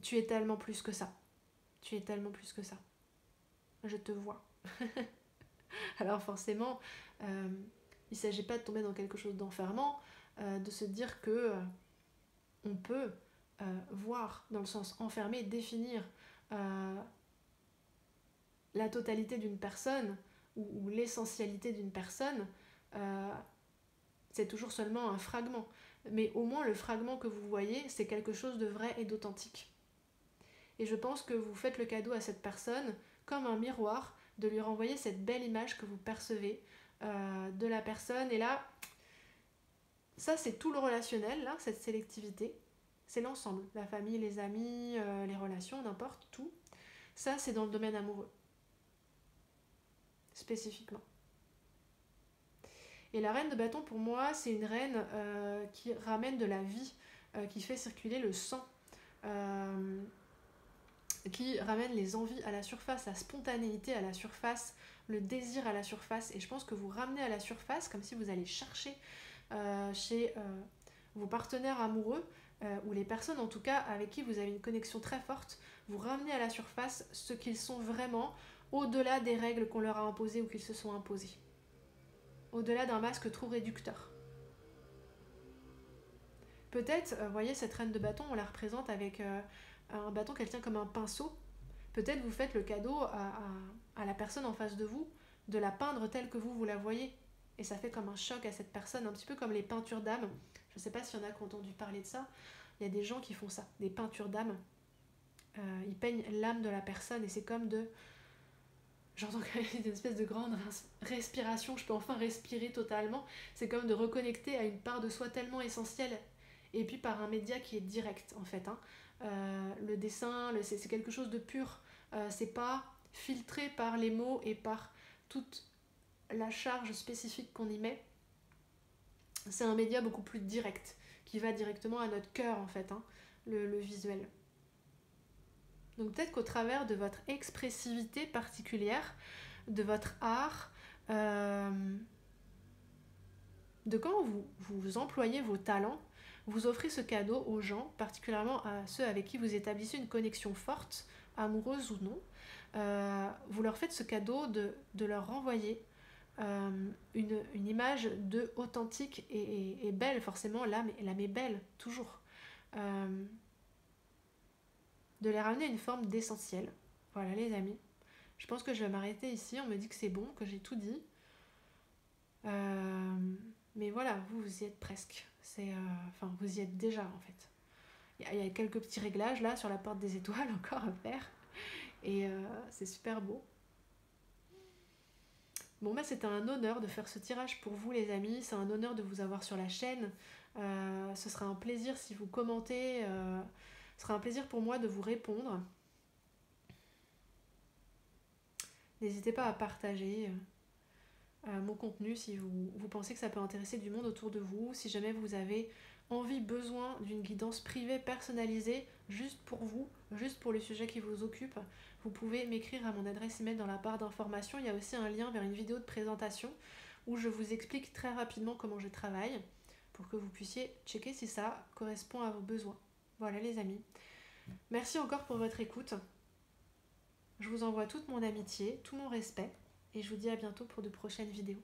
Tu es tellement plus que ça, tu es tellement plus que ça, je te vois. Alors forcément, il ne s'agit pas de tomber dans quelque chose d'enfermant, de se dire que on peut voir, dans le sens enfermé, définir la totalité d'une personne ou l'essentialité d'une personne. C'est toujours seulement un fragment, mais au moins le fragment que vous voyez, c'est quelque chose de vrai et d'authentique. Et je pense que vous faites le cadeau à cette personne comme un miroir, de lui renvoyer cette belle image que vous percevez de la personne. Et là, ça c'est tout le relationnel, là, cette sélectivité, c'est l'ensemble, la famille, les amis, les relations, n'importe, tout. Ça c'est dans le domaine amoureux, spécifiquement. Et la reine de bâton, pour moi, c'est une reine qui ramène de la vie, qui fait circuler le sang, qui ramène les envies à la surface, la spontanéité à la surface, le désir à la surface. Et je pense que vous ramenez à la surface, comme si vous allez chercher chez vos partenaires amoureux, ou les personnes en tout cas avec qui vous avez une connexion très forte, vous ramenez à la surface ce qu'ils sont vraiment, au-delà des règles qu'on leur a imposées ou qu'ils se sont imposées. Au-delà d'un masque trop réducteur. Peut-être, vous voyez, cette reine de bâton, on la représente avec un bâton qu'elle tient comme un pinceau. Peut-être vous faites le cadeau à la personne en face de vous de la peindre telle que vous la voyez. Et ça fait comme un choc à cette personne, un petit peu comme les peintures d'âme. Je ne sais pas s'il y en a qui ont entendu parler de ça. Il y a des gens qui font ça, des peintures d'âme. Ils peignent l'âme de la personne et c'est comme de... J'entends quand même une espèce de grande respiration, je peux enfin respirer totalement. C'est comme de reconnecter à une part de soi tellement essentielle. Et puis par un média qui est direct en fait. Le dessin, c'est quelque chose de pur. C'est pas filtré par les mots et par toute la charge spécifique qu'on y met. C'est un média beaucoup plus direct, qui va directement à notre cœur en fait, le visuel. Donc peut-être qu'au travers de votre expressivité particulière, de votre art, de quand vous employez vos talents, vous offrez ce cadeau aux gens, particulièrement à ceux avec qui vous établissez une connexion forte, amoureuse ou non. Vous leur faites ce cadeau de leur renvoyer une image de authentique et belle, forcément, l'âme est belle, toujours. De les ramener à une forme d'essentiel. Voilà les amis. Je pense que je vais m'arrêter ici, on me dit que c'est bon, que j'ai tout dit. Mais voilà, vous y êtes presque. Vous y êtes déjà en fait. Il y a quelques petits réglages là sur la porte des étoiles encore à faire. Et c'est super beau. Bon c'était un honneur de faire ce tirage pour vous les amis. C'est un honneur de vous avoir sur la chaîne. Ce sera un plaisir si vous commentez. Ce sera un plaisir pour moi de vous répondre. N'hésitez pas à partager mon contenu si vous pensez que ça peut intéresser du monde autour de vous. Si jamais vous avez envie, besoin d'une guidance privée personnalisée juste pour vous, juste pour le sujet qui vous occupe, vous pouvez m'écrire à mon adresse email dans la barre d'information. Il y a aussi un lien vers une vidéo de présentation où je vous explique très rapidement comment je travaille pour que vous puissiez checker si ça correspond à vos besoins. Voilà les amis. Merci encore pour votre écoute. Je vous envoie toute mon amitié, tout mon respect et je vous dis à bientôt pour de prochaines vidéos.